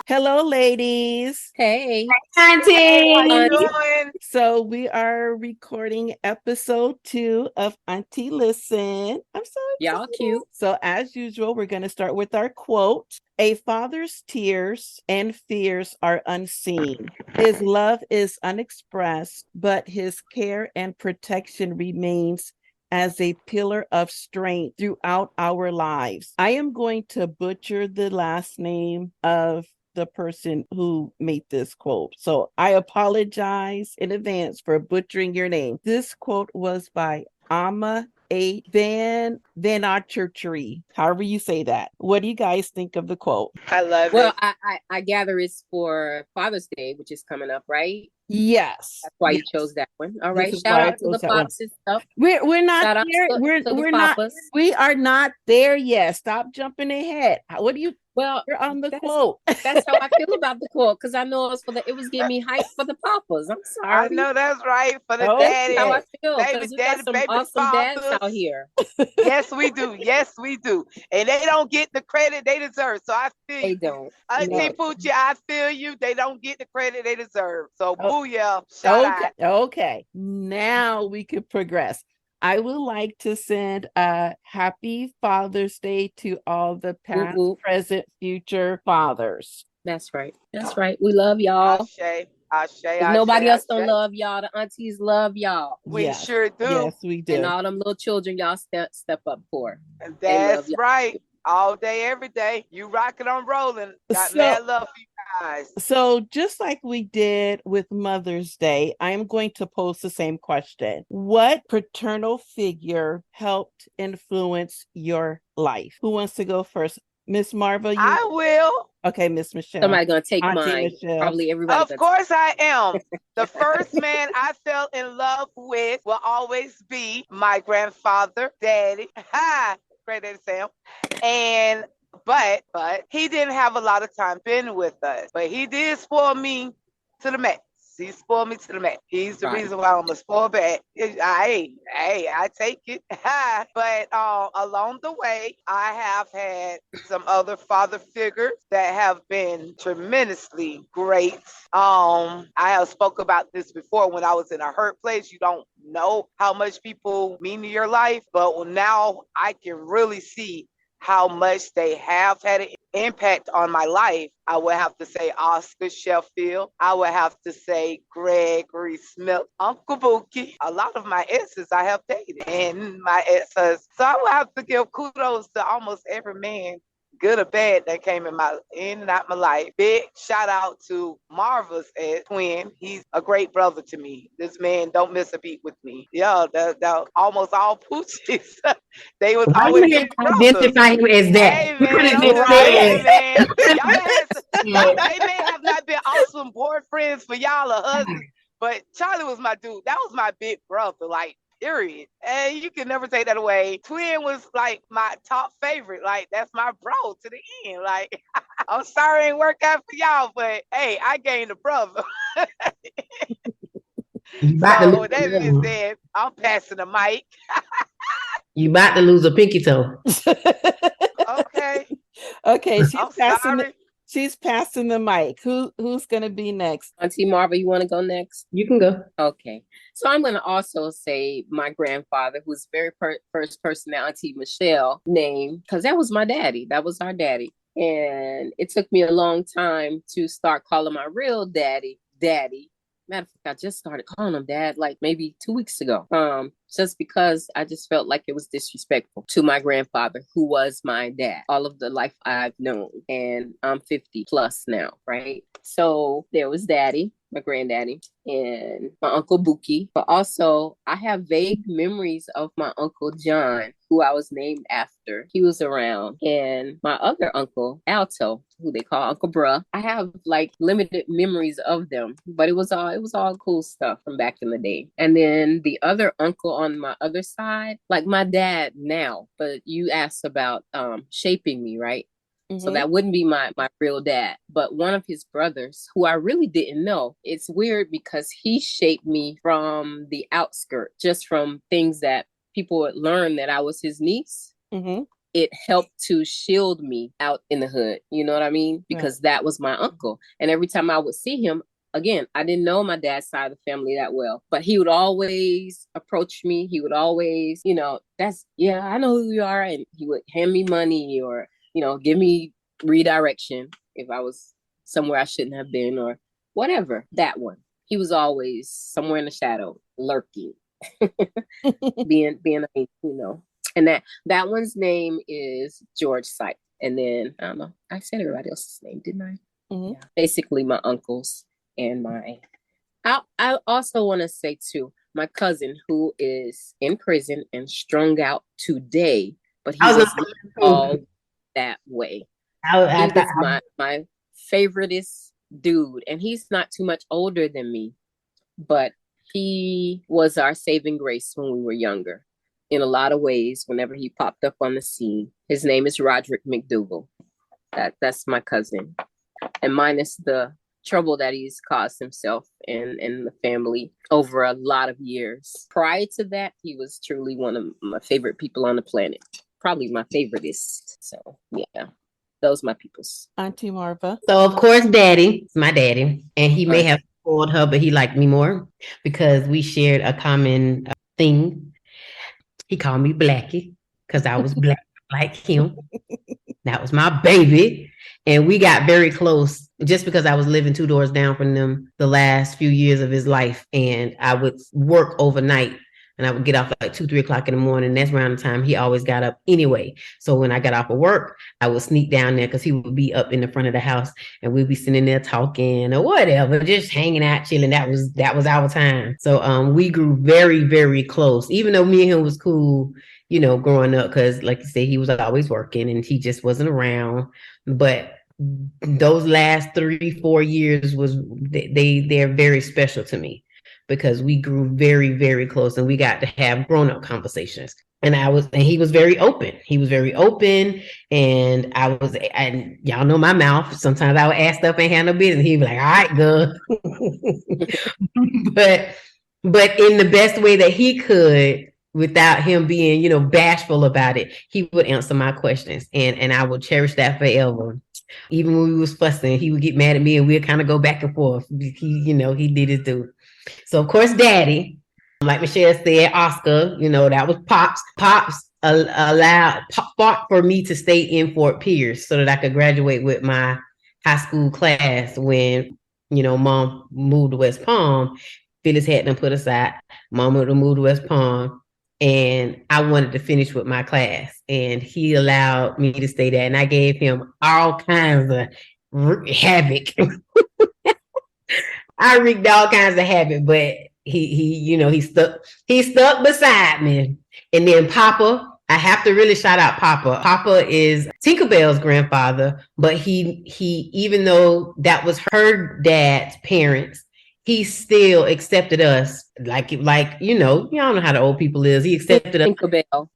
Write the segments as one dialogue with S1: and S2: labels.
S1: Hello, ladies.
S2: Hey,
S3: Hey, how you
S2: Auntie.
S3: doing?
S1: So we are recording episode 2 of Auntie Listen. I'm so
S2: Y'all
S1: excited.
S2: cute.
S1: So as usual, we're going to start with our quote. A father's tears and fears are unseen. His love is unexpressed, but his care and protection remains as a pillar of strength throughout our lives. I am going to butcher the last name of the person who made this quote. So I apologize in advance for butchering your name. This quote was by Amma A. Van Archertree, however you say that. What do you guys think of the quote?
S3: I love
S2: Well,
S3: it.
S2: I gather it's for Father's Day, which is coming up, right?
S1: Yes.
S2: That's why
S1: Yes.
S2: you chose that one. All
S1: This
S2: right.
S1: is
S2: Shout
S1: why I
S2: out to
S1: chose
S2: the
S1: that one.
S2: pops and stuff.
S1: We're not
S2: Shout out
S1: there.
S2: to the
S1: We're not
S2: papas.
S1: we are not there yet. Stop jumping ahead. What do you
S2: Well,
S1: you're on the
S2: that's
S1: quote?
S2: that's how I feel about the quote because I know it was getting me hyped for the papas. I'm
S3: I
S2: sorry.
S3: know that's right for the
S2: That's how I
S3: daddy,
S1: Okay.
S2: feel
S3: baby
S2: because we got
S3: daddy,
S2: some
S3: baby
S2: awesome dads out
S3: fathers.
S2: here.
S3: Yes, we do. Yes, we do. And they don't get the credit they deserve. So I feel
S2: They
S3: you.
S2: don't.
S3: Auntie
S1: No.
S3: Poochie, I feel you. They don't get the credit they deserve. So
S1: Oh,
S3: booyah. Shout
S1: okay.
S3: out.
S1: Okay. Now we can progress. I would like to send a happy Father's Day to all the
S2: Whoop,
S1: past,
S2: whoop.
S1: present, future fathers.
S2: That's right. That's right. We love y'all.
S3: Ashe, ashe,
S2: If
S3: ashe,
S2: nobody else don't
S3: ashe.
S2: love y'all, the aunties love y'all.
S3: We
S1: Yes.
S3: sure do.
S1: Yes, we
S2: And
S1: do.
S2: all them little children y'all step up for.
S3: And
S2: They love
S3: that's
S2: y'all.
S3: right. All day, every day. You rocking on rolling. Got
S1: So
S3: mad love for you guys.
S1: So, just like we did with Mother's Day, I am going to pose the same question. What paternal figure helped influence your life? Who wants to go first? Miss Marva, you
S3: I will.
S1: okay, Miss Michelle.
S2: Somebody gonna take
S1: Auntie
S2: mine.
S1: Michelle.
S2: Probably everybody
S3: Of
S2: gonna take.
S3: course I am. The first man I fell in love with will always be my grandfather, daddy. Ha! Great daddy Sam. And but he didn't have a lot of time been with us. But he did spoil me to the max. He spoiled me to the max. He's the
S2: Right.
S3: reason why I'm a spoiled brat. I take it. But along the way, I have had some other father figures that have been tremendously great. I have spoke about this before when I was in a hurt place. You don't know how much people mean to your life, but now I can really see how much they have had an impact on my life. I would have to say Oscar Sheffield. I would have to say Gregory Smith, Uncle Bookie. A lot of my exes I have dated and my exes. So I would have to give kudos to almost every man, good or bad, that came in and out my life. Big shout out to Marva's twin. He's a great brother to me. This man don't miss a beat with me. Yeah, the almost all poochies. They was
S4: Why you
S3: always
S4: didn't
S3: big brothers.
S4: identify him as that?
S3: Hey
S4: You could
S3: man,
S4: have
S3: I'm
S4: just
S3: just saying,
S4: said.
S1: Right.
S3: man. Y'all had y'all.
S4: Yeah.
S3: They may have not been awesome boyfriends for y'all or husbands, but Charlie was my dude. That was my big brother. Like period. And you can never take that away. Twin was like my top favorite. Like that's my bro to the end. Like I'm sorry it ain't work out for y'all, but hey, I gained a brother.
S4: You about to
S3: So with
S4: lose
S3: that
S4: another
S3: being
S4: one.
S3: said, I'm passing the mic.
S4: You about to lose a pinky toe.
S3: Okay.
S1: Okay,
S3: I'm sorry.
S1: she's passing the mic. Who's gonna be next?
S2: Auntie Marva, you want to go next?
S4: You can go.
S2: Okay. So I'm going to also say my grandfather, who's the very first person that Auntie Michelle named, because that was my daddy. That was our daddy. And it took me a long time to start calling my real daddy, daddy. Matter of fact, I just started calling him dad like maybe 2 weeks ago. Just because I just felt like it was disrespectful to my grandfather, who was my dad, all of the life I've known. And I'm 50 plus now, right? So there was daddy, my granddaddy, and my uncle Buki. But also, I have vague memories of my uncle John, who I was named after. He was around, and my other uncle Alto, who they call Uncle Bruh. I have like limited memories of them, but it was all cool stuff from back in the day. And then the other uncle on my other side, like my dad now, but you asked about shaping me, right? So
S1: Mm-hmm.
S2: that wouldn't be my real dad, but one of his brothers who I really didn't know. It's weird because he shaped me from the outskirt, just from things that people would learn that I was his niece.
S1: Mm-hmm.
S2: it helped to shield me out in the hood. You know what I mean? Because that was my uncle. And every time I would see him, again, I didn't know my dad's side of the family that well, but he would always approach me. He would always, I know who you are. And he would hand me money or, give me redirection if I was somewhere I shouldn't have been or whatever. That one. He was always somewhere in the shadow, lurking, being, And that one's name is George Sight. And then, I don't know, I said everybody else's name, didn't I?
S1: Mm-hmm.
S2: Yeah. Basically my uncles and I also want to say too, my cousin who is in prison and strung out today, but he was all that way. He was my favoriteest dude, and he's not too much older than me, but he was our saving grace when we were younger in a lot of ways. Whenever he popped up on the scene, his name is Roderick McDougal. That's my cousin, and minus the trouble that he's caused himself and the family over a lot of years. Prior to that, he was truly one of my favorite people on the planet. Probably my favoriteest. So yeah, those my peoples.
S1: Auntie Marva.
S4: So of course, Daddy, my daddy, and he may have spoiled her, but he liked me more because we shared a common thing. He called me Blackie because I was black like him. That was my baby. And we got very close just because I was living 2 doors down from them the last few years of his life. And I would work overnight and I would get off like 2, 3 o'clock in the morning. That's around the time he always got up anyway. So when I got off of work, I would sneak down there because he would be up in the front of the house and we'd be sitting there talking or whatever, just hanging out, chilling. That was our time. So we grew very, very close, even though me and him was cool, growing up, because like you said, he was always working and he just wasn't around. But those last 3-4 years they're very special to me because we grew very, very close and we got to have grown-up conversations. And he was very open. He was very open. And and y'all know my mouth. Sometimes I would ask stuff and handle business. He'd be like, all right, good. but in the best way that he could, without him being, bashful about it, he would answer my questions. And I will cherish that forever. Even when we was fussing, he would get mad at me and we'd kind of go back and forth. He did his due. So of course, Daddy, like Michelle said, Oscar, that was Pops. Pops fought for me to stay in Fort Pierce so that I could graduate with my high school class when, Mom moved to West Palm. Phyllis had them put aside. Mom would have moved to West Palm. And I wanted to finish with my class. And he allowed me to stay there. And I gave him all kinds of havoc. I wreaked all kinds of havoc, but he stuck beside me. And then Papa, I have to really shout out Papa. Papa is Tinkerbell's grandfather, but he even though that was her dad's parents, he still accepted us like y'all know how the old people is. He accepted us.
S2: Tinkerbell.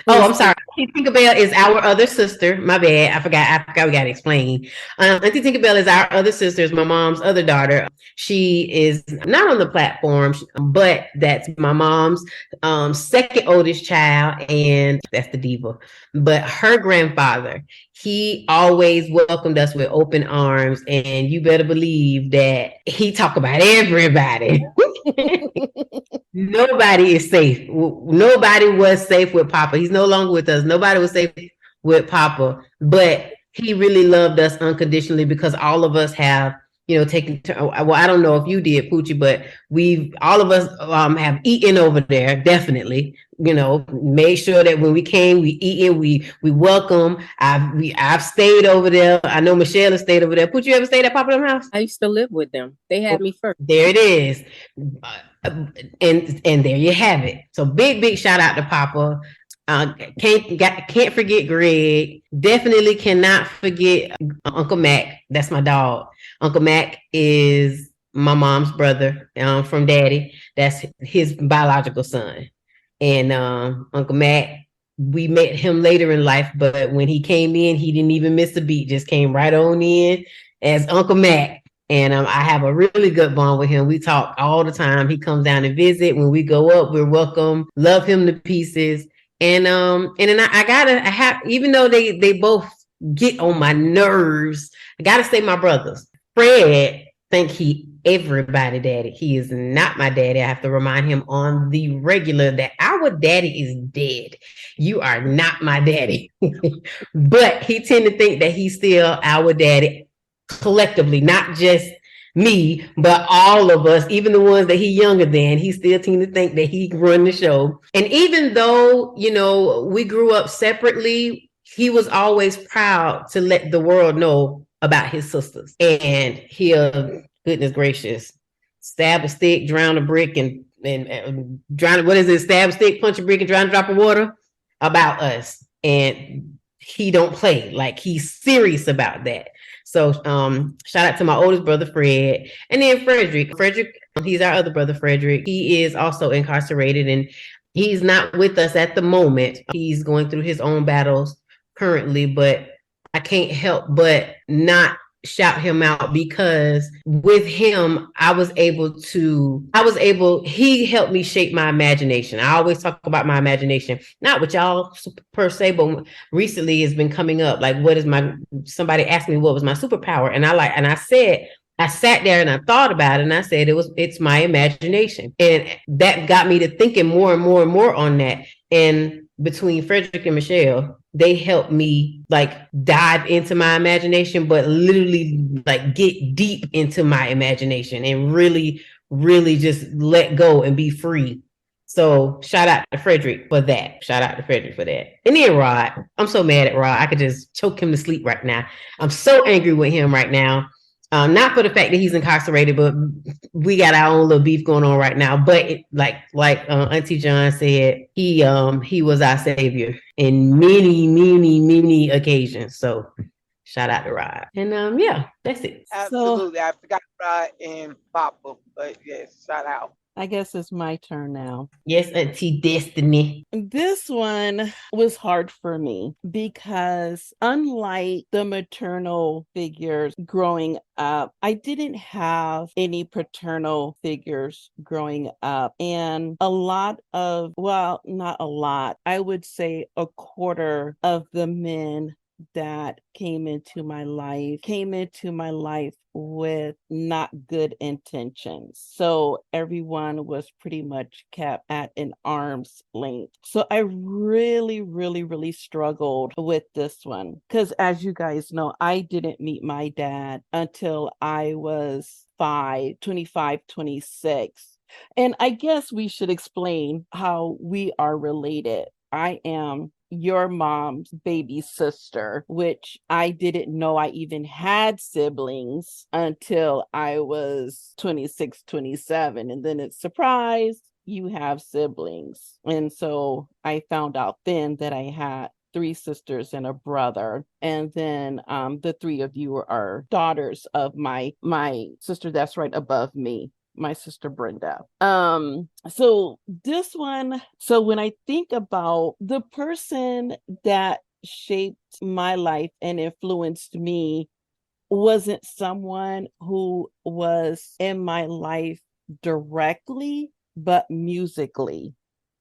S4: Oh, I'm sorry. Auntie Tinkerbell is our other sister. My bad. I forgot we got to explain. Auntie Tinkerbell is our other sister, is my mom's other daughter. She is not on the platform, but that's my mom's second oldest child, and that's the diva. But her grandfather, he always welcomed us with open arms, and you better believe that he talked about everybody. Nobody is safe. Nobody was safe with Papa. He's no longer with us. Nobody was safe with Papa, but he really loved us unconditionally because all of us have, taken. Well, I don't know if you did, Poochie, but all of us have eaten over there. Definitely, made sure that when we came, we eaten. We welcome. I've stayed over there. I know Michelle has stayed over there. Poochie, you ever stayed at Papa's house?
S2: I used to live with them. They had me first.
S4: There it is. And there you have it. So big shout out to Papa. Can't forget Greg. Definitely cannot forget Uncle Mac. That's my dog. Uncle Mac is my mom's brother from Daddy. That's his biological son. And Uncle Mac, we met him later in life, but when he came in, he didn't even miss a beat. Just came right on in as Uncle Mac. And I have a really good bond with him. We talk all the time. He comes down to visit. When we go up, we're welcome. Love him to pieces. And then I have, even though they both get on my nerves, I gotta say my brothers. Fred think he everybody daddy. He is not my daddy. I have to remind him on the regular that our daddy is dead. You are not my daddy. But he tend to think that he's still our daddy collectively, not just me, but all of us, even the ones that he younger than, he still tend to think that he can run the show. And even though, we grew up separately, he was always proud to let the world know about his sisters. And he'll, goodness gracious, stab a stick, drown a brick, and drown, what is it? Stab a stick, punch a brick, and drown a drop of water about us. And he don't play. Like, he's serious about that. So shout out to my oldest brother, Fred. And then Frederick, he's our other brother, Frederick. He is also incarcerated, and he's not with us at the moment. He's going through his own battles currently, but I can't help but not shout him out, because with him, he helped me shape my imagination. I always talk about my imagination, not with y'all per se, but recently it's been coming up. Like, somebody asked me what was my superpower. And I said, I sat there and I thought about it, and I said, it's my imagination. And that got me to thinking more and more and more on that. And between Frederick and Michelle, they helped me like dive into my imagination, but literally like get deep into my imagination and really, really just let go and be free. So shout out to Frederick for that. And then Rod, I'm so mad at Rod. I could just choke him to sleep right now. I'm so angry with him right now. Not for the fact that he's incarcerated, but we got our own little beef going on right now. But like Auntie John said, he was our savior in many, many, many occasions. So shout out to Rod. And yeah, that's it.
S3: Absolutely. I forgot Rod and Papa, but yes, shout out.
S1: I guess it's my turn now.
S4: Yes, Auntie Destiny.
S1: This one was hard for me because, unlike the maternal figures growing up, I didn't have any paternal figures growing up. And a lot of, well, not a lot, I would say a quarter of the men that came into my life with not good intentions. So everyone was pretty much kept at an arm's length. So I really, really, really struggled with this one because, as you guys know, I didn't meet my dad until I was 25, 26. And I guess we should explain how we are related. I am your mom's baby sister, which I didn't know I even had siblings until I was 26, 27. And then it's surprise, you have siblings. And so I found out then that I had 3 sisters and a brother. And then the 3 of you are daughters of my sister that's right above me, my sister Brenda. So this one, so when I think about the person that shaped my life and influenced me, wasn't someone who was in my life directly, but musically.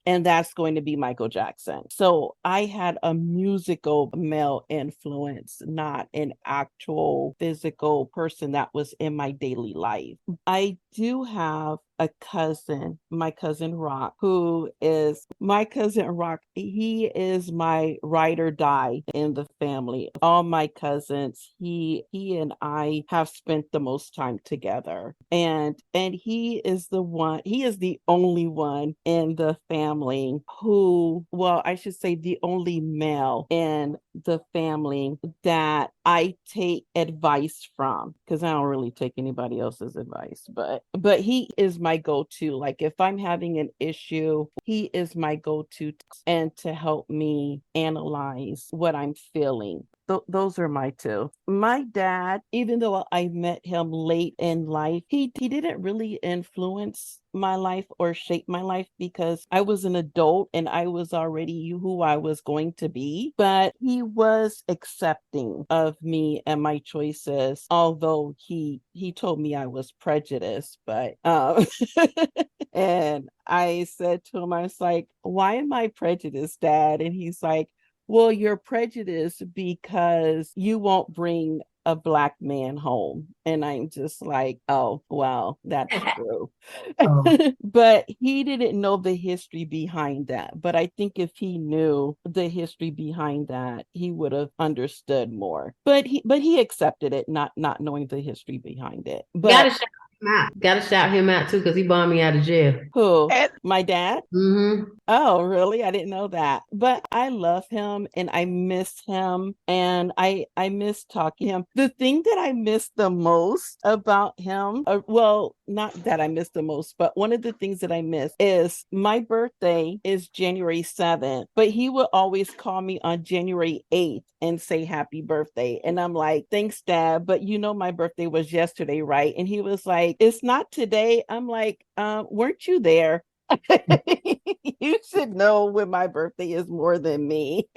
S1: And that's going to be Michael Jackson. So I had a musical male influence, not an actual physical person that was in my daily life. I do have a cousin, my cousin Rock, who is my cousin Rock. He is my ride or die in the family. All my cousins, he and I have spent the most time together. And he is the only one in the family who, well, I should say the only male in the family that I take advice from, because I don't really take anybody else's advice, but he is my go-to. Like, if I'm having an issue, he is my go-to and to help me analyze what I'm feeling. those are my two. My dad, even though I met him late in life, he didn't really influence my life or shape my life because I was an adult and I was already who I was going to be. But he was accepting of me and my choices, although he told me I was prejudiced. But and I said to him, I was like, "Why am I prejudiced, Dad?" And he's like, "Well, you're prejudiced because you won't bring a Black man home." And I'm just like, "Oh, well, that's true."
S4: Oh.
S1: But he didn't know the history behind that. But I think if he knew the history behind that, he would have understood more. But he accepted it, not knowing the history behind it. But
S4: Gotta shout him out too, because he bought me out of jail.
S1: who?
S3: And
S1: My dad?
S4: Mm-hmm.
S1: Oh, really? I didn't know that. But I love him and I miss him and I miss talking to him. The thing that I miss the most about him, well, not that I miss the most, but one of the things that I miss is my birthday is January 7th, but he would always call me on January 8th and say happy birthday. And I'm like, "Thanks, Dad, but you know my birthday was yesterday, right?" And he was like, "It's not today." I'm like, weren't you there? You should know when my birthday is more than me."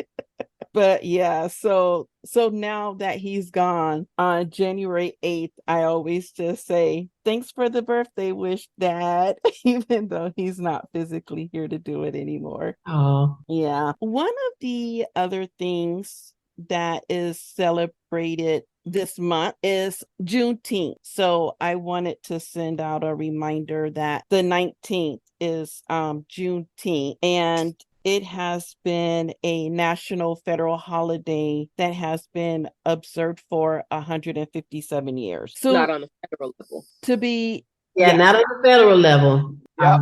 S1: But yeah, so now that he's gone on January 8th, I always just say, "Thanks for the birthday wish, Dad," even though he's not physically here to do it anymore.
S4: Oh.
S1: Yeah. One of the other things that is celebrated this month is Juneteenth. So I wanted to send out a reminder that the 19th is Juneteenth, and it has been a national federal holiday that has been observed for 157 years. So
S2: Not on the federal level.
S1: to be
S4: Yeah, not on the federal level.
S3: Yep.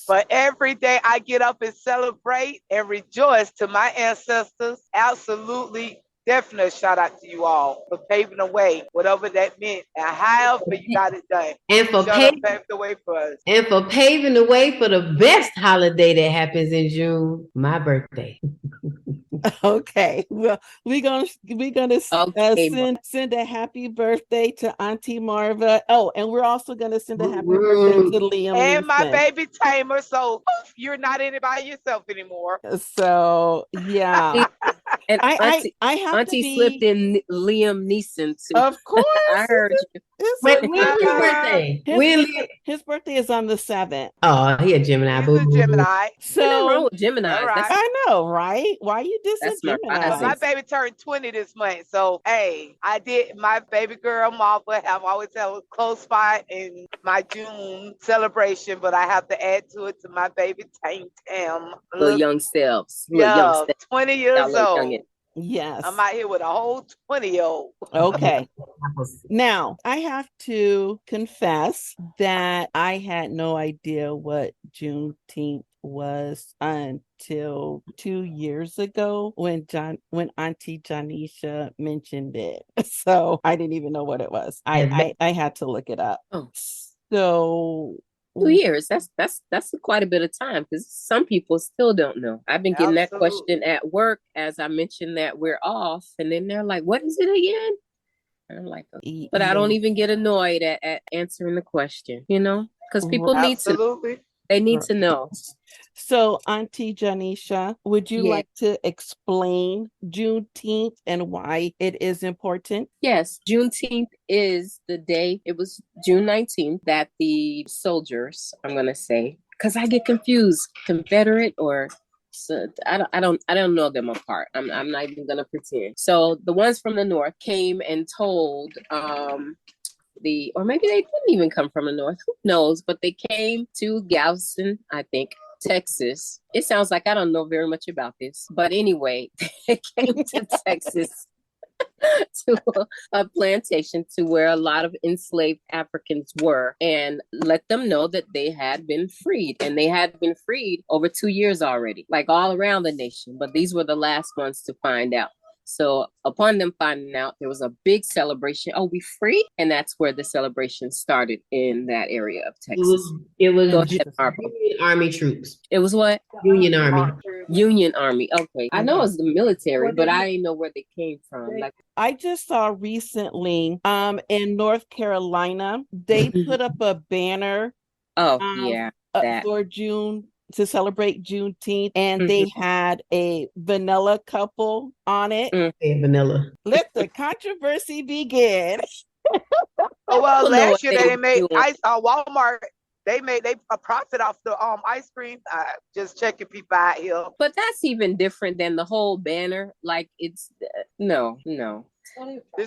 S3: But every day I get up and celebrate and rejoice to my ancestors. Absolutely. Definitely shout out to you all for paving the way, whatever that meant. And however you got it done.
S4: And for
S3: paving the way for us.
S4: And for paving the way for the best holiday that happens in June, my birthday.
S1: Okay, well, we're gonna
S2: Okay,
S1: send a happy birthday to Auntie Marva. Oh, and we're also gonna send a happy birthday to Liam
S3: and my
S1: Neeson.
S3: baby Tamer. So you're not anybody yourself anymore.
S1: So yeah,
S2: and
S1: I have
S2: Auntie
S1: to be,
S2: slipped in Liam Neeson too.
S1: of course.
S2: I heard you.
S4: When's his birthday?
S1: His birthday is on the 7th.
S4: Oh, he a Gemini.
S3: He's a Gemini.
S2: Nothing wrong
S1: So
S2: with Gemini.
S3: All right.
S1: I know, right? Why you dissing
S2: That's my
S1: Gemini?
S2: rising.
S3: My baby turned 20 this month. So, hey, I did my baby girl, Marva, have always held a close spot in my June celebration, but I have to add to it to my baby Tam.
S2: Little young selves.
S3: Yeah, 20 years old.
S1: Yes.
S3: I'm out here with a whole 20-year-old.
S1: Okay. Now, I have to confess that I had no idea what Juneteenth was until 2 years ago when Auntie Janisha mentioned it. So I didn't even know what it was. I had to look it up.
S2: Oh.
S1: So
S2: 2 years. That's quite a bit of time because some people still don't know. I've been getting that question at work as I mentioned that we're off, and then they're like, "What is it again?" And I'm like, "Okay." But I don't even get annoyed at answering the question, because people need to. They need to know.
S1: So, Auntie Janisha, would you like to explain Juneteenth and why it is important?
S2: Yes, Juneteenth is the day, it was June 19th, that the soldiers, I'm going to say, because I get confused, Confederate or... So I don't know them apart. I'm not even gonna pretend. So the ones from the north came and told or maybe they didn't even come from the north. Who knows? But they came to Galveston, I think, Texas. It sounds like I don't know very much about this, but anyway, they came to Texas to a plantation to where a lot of enslaved Africans were, and let them know that they had been freed, and they had been freed over 2 years already, like all around the nation, but these were the last ones to find out. So upon them finding out, there was a big celebration. Oh, we free? And that's where the celebration started in that area of Texas.
S4: It was
S2: Go ahead, Marvel.
S4: Union Army troops.
S2: It was what?
S4: Union Army.
S2: Union Army. Okay. I know it's the military, but I didn't know where they came from. Like,
S1: I just saw recently in North Carolina, they put up a banner
S2: yeah.
S1: for June to celebrate Juneteenth, and they had a vanilla couple on it.
S4: Vanilla.
S1: Let the controversy begin.
S3: Oh, well, last year they made ice. Walmart. They made a profit off the ice cream. Just checking people out here.
S2: But that's even different than the whole banner. Like it's no. And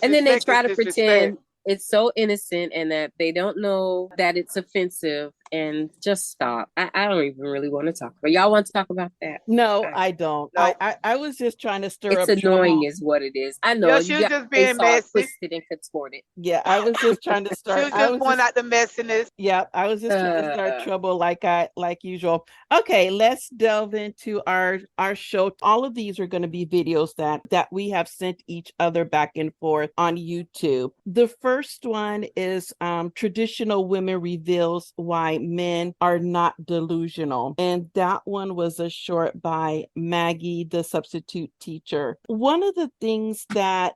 S2: then they try to pretend it's so innocent and that they don't know that it's offensive, and just stop. I don't even really want to talk about. Y'all want to talk about that?
S1: No, I don't. No. I was just trying to stir up.
S2: It's annoying is what it is. I know.
S3: She was just being messy,
S2: twisted and contorted.
S1: Yeah, I was just trying to start.
S3: She was just pointing out the messiness.
S1: Yeah, I was just trying to start trouble like usual. Okay, let's delve into our show. All of these are going to be videos that we have sent each other back and forth on YouTube. The first one is Traditional Women Reveals Why Men Are Not Delusional. And that one was a short by Maggie, the substitute teacher. One of the things that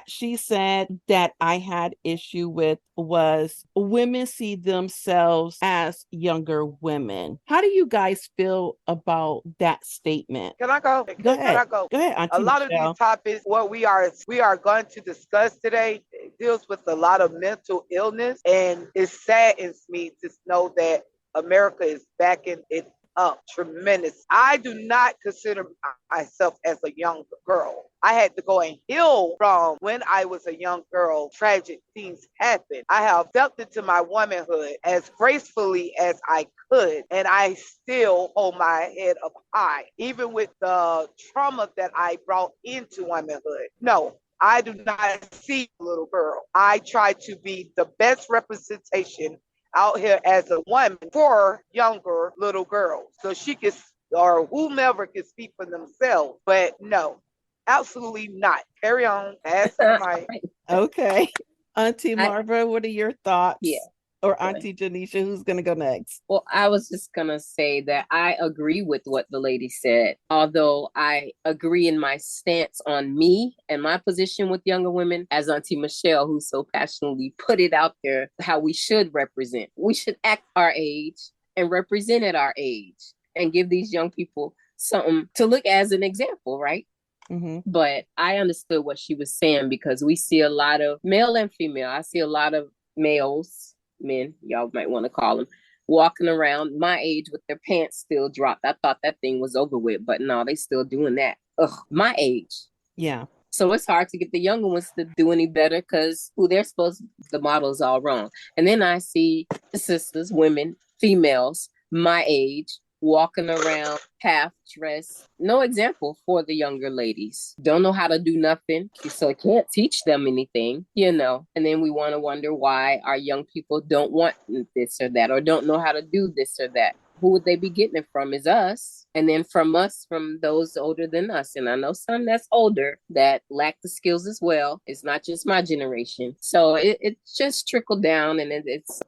S1: she said that I had issue with was women see themselves as younger women. How do you guys feel about that statement?
S3: Can I go?
S1: Go ahead.
S3: Can I go?
S1: Go ahead, Auntie
S3: A lot
S1: Michelle.
S3: of these topics, what we are going to discuss today, deals with a lot of mental illness, and it saddens me to know that America is backing it up tremendous. I do not consider myself as a young girl. I had to go and heal from when I was a young girl. Tragic things happened. I have stepped into my womanhood as gracefully as I could, and I still hold my head up high, even with the trauma that I brought into womanhood. No, I do not see a little girl. I try to be the best representation out here as a woman for younger little girls, so she can, or whomever can speak for themselves. But no, absolutely not. Carry on. Ask my.
S1: Okay. Auntie Marva, what are your thoughts?
S2: Yeah.
S1: Or Auntie Janisha, who's going to go next?
S2: Well, I was just going to say that I agree with what the lady said, although I agree in my stance on me and my position with younger women, as Auntie Michelle, who so passionately put it out there, how we should represent. We should act our age and represent at our age and give these young people something to look as an example, right? Mm-hmm. But I understood what she was saying, because we see a lot of male and female. I see a lot of males, men, y'all might want to call them, walking around my age with their pants still dropped. I thought that thing was over with, but no, they still doing that. Ugh, my age.
S1: Yeah.
S2: So it's hard to get the younger ones to do any better, because who they're supposed to, the model is all wrong. And then I see the sisters, women, females, my age, walking around half dressed. No example for the younger ladies. Don't know how to do nothing, so I can't teach them anything, you know. And then we want to wonder why our young people don't want this or that, or don't know how to do this or that. Who would they be getting it from? Is us. And then from us, from those older than us. And I know some that's older that lack the skills as well. It's not just my generation. So it just trickled down, and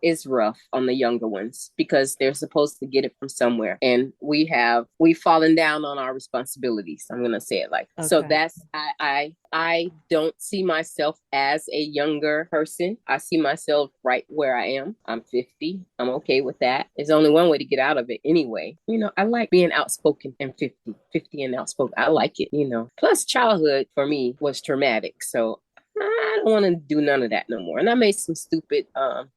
S2: it's rough on the younger ones, because they're supposed to get it from somewhere. And we've fallen down on our responsibilities. I'm going to say it like that. Okay. So that's, I don't see myself as a younger person. I see myself right where I am. I'm 50. I'm okay with that. There's only one way to get out of it anyway. You know, I like being outspoken and 50 and outspoken. I like it, you know. Plus childhood for me was traumatic. So I don't want to do none of that no more. And I made some stupid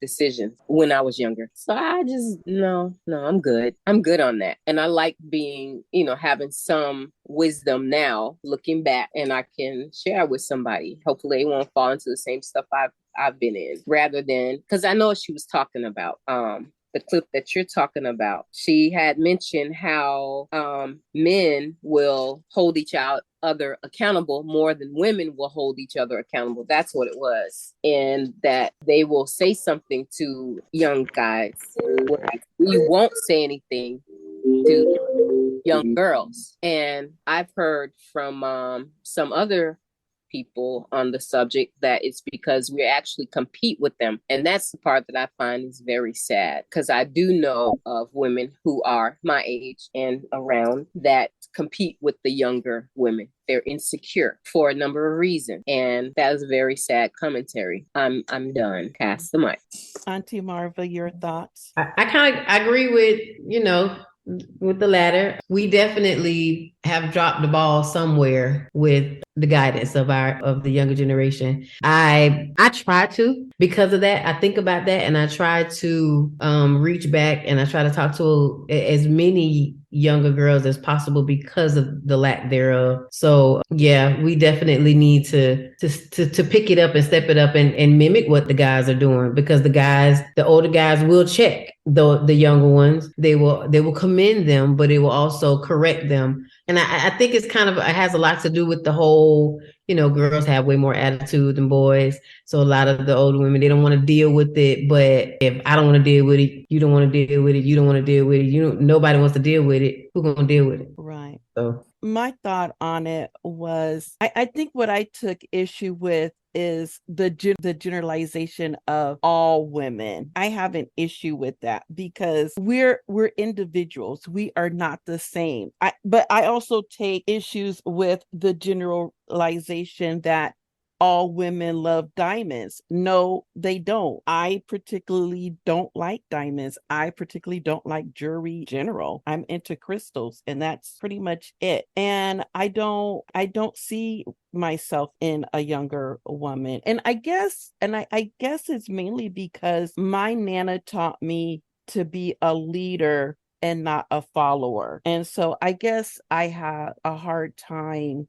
S2: decisions when I was younger. So I just, no, I'm good. I'm good on that. And I like being, you know, having some wisdom now, looking back, and I can share with somebody. Hopefully they won't fall into the same stuff I've been in, rather than, because I know what she was talking about. The clip that you're talking about, she had mentioned how men will hold each other accountable more than women will hold each other accountable. That's what it was. And that they will say something to young guys, whereas we won't say anything to young girls. And I've heard from some other people on the subject that it's because we actually compete with them. And that's the part that I find is very sad, because I do know of women who are my age and around that compete with the younger women. They're insecure for a number of reasons. And that is a very sad commentary. I'm done. Pass the mic.
S1: Auntie Marva, your thoughts?
S4: I kind of agree with, with the latter. We definitely have dropped the ball somewhere with the guidance of the younger generation. I try to, because of that, I think about that and I try to reach back and I try to talk to as many younger girls as possible because of the lack thereof. So yeah, we definitely need to pick it up and step it up and mimic what the guys are doing, because the older guys will check the younger ones. They will commend them, but it will also correct them. And I think it has a lot to do with the whole, girls have way more attitude than boys. So a lot of the older women, they don't want to deal with it. But if I don't want to deal with it, you don't want to deal with it, you don't want to deal with it, nobody wants to deal with it. Who's going to deal with it?
S1: Right.
S4: So
S1: my thought on it was, I think what I took issue with is the generalization of all women. I have an issue with that because we're individuals. We are not the same. But I also take issues with the generalization that all women love diamonds. No, they don't. I particularly don't like diamonds. I particularly don't like jewelry in general. I'm into crystals, and that's pretty much it. And I don't see myself in a younger woman. And I guess it's mainly because my Nana taught me to be a leader and not a follower. And so I guess I have a hard time,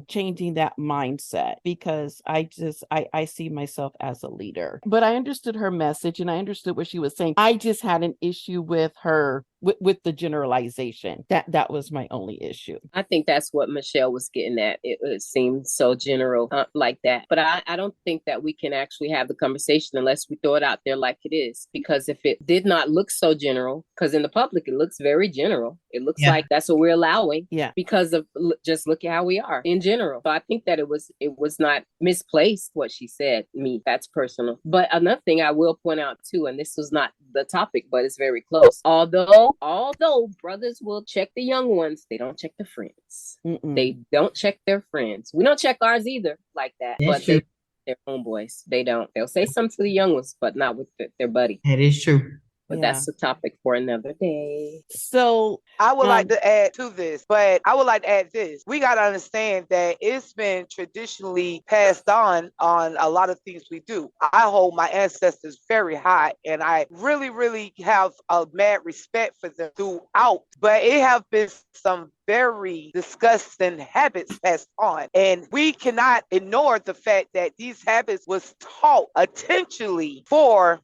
S1: changing that mindset, because I see myself as a leader. But I understood her message and I understood what she was saying. I just had an issue with her with the generalization. That was my only issue.
S2: I think that's what Michelle was getting at. It seemed so general like that. But I don't think that we can actually have the conversation unless we throw it out there like it is. Because if it did not look so general, because in the public, it looks very general. It looks like that's what we're allowing.
S1: Yeah.
S2: Because of just look at how we are in general. So I think that it was not misplaced what she said. Me, that's personal. But another thing I will point out too, and this was not the topic, but it's very close. Although brothers will check the young ones, they don't check the friends. Mm-mm. They don't check their friends. We don't check ours either like that.
S4: That's
S2: but
S4: true.
S2: They're homeboys. They don't. They'll say something to the young ones, but not with their buddy.
S4: That is true.
S2: But that's a topic for another day.
S1: So
S3: I would like to add to this, but I would like to add this. We got to understand that it's been traditionally passed on a lot of things we do. I hold my ancestors very high, and I really, really have a mad respect for them throughout. But it have been some very disgusting habits passed on. And we cannot ignore the fact that these habits was taught intentionally for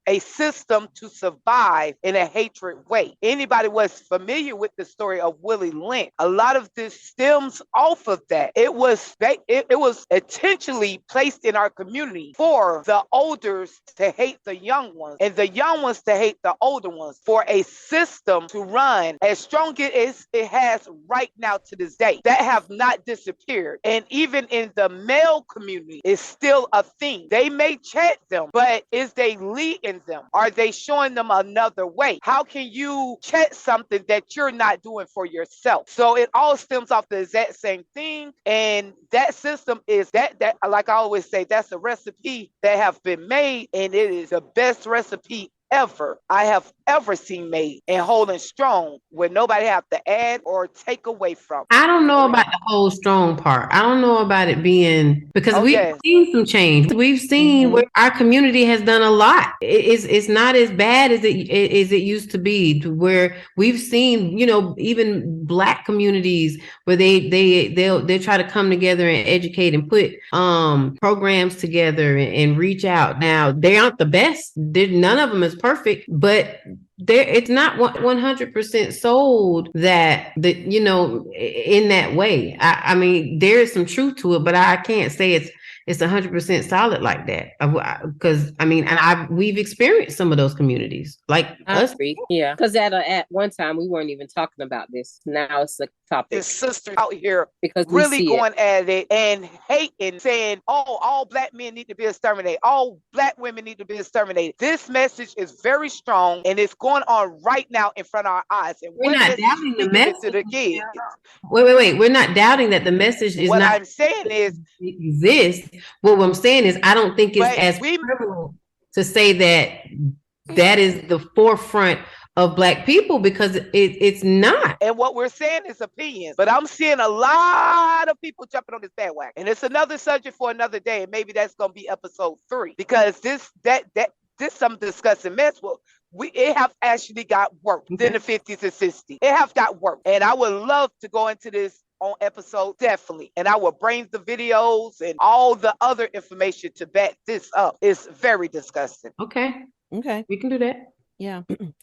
S3: a system to survive in a hatred way. Anybody was familiar with the story of Willie Lynch, a lot of this stems off of that. It was intentionally placed in our community for the elders to hate the young ones and the young ones to hate the older ones, for a system to run as strong as it has right now to this day, that have not disappeared. And even in the male community, it's still a thing. They may chat them, but is they leading them? Are they showing them another way? How can you check something that you're not doing for yourself? So it all stems off the exact same thing. And that system is that like I always say, that's a recipe that have been made, and it is the best recipe I have ever seen made, and holding strong where nobody have to add or take away from.
S4: I don't know about the whole strong part. I don't know about it being, because we've seen some change. We've seen where our community has done a lot. It's not as bad as it used to be, to where we've seen, even Black communities where they'll try to come together and educate and put programs together and reach out. Now, they aren't the best. None of them is perfect, but it's not 100% sold that in that way. I mean, there is some truth to it, but I can't say it's 100% solid like that. Because I mean, and we've experienced some of those communities, like
S2: I
S4: us.
S2: agree. Yeah, because at one time we weren't even talking about this. Now it's a topic.
S3: His sisters out here
S2: because
S3: really going at it and hating, saying, "Oh, all black men need to be exterminated. All black women need to be exterminated." This message is very strong, and it's going on right now in front of our eyes. And
S4: we're not doubting the message
S3: to the kids.
S4: Wait. We're not doubting that the message is
S3: what
S4: not.
S3: I'm saying is
S4: exists. What I'm saying is, I don't think it's as prevalent to say that is the forefront of black people, because it's not.
S3: And what we're saying is opinions, but I'm seeing a lot of people jumping on this bandwagon, and it's another subject for another day. And maybe that's going to be episode 3, because this some discussing mess. Well, it have actually got work than the 50s and 60s. It have got work, and I would love to go into this on episode, definitely, and I will bring the videos and all the other information to back this up. It's very disgusting.
S4: Okay, we can do that.
S1: Yeah.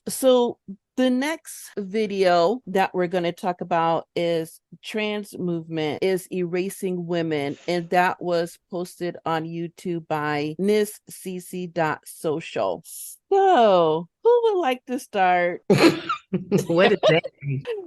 S1: So the next video that we're going to talk about is trans movement is erasing women, and that was posted on YouTube by nisscc.social. So who would like to start?
S4: What is that?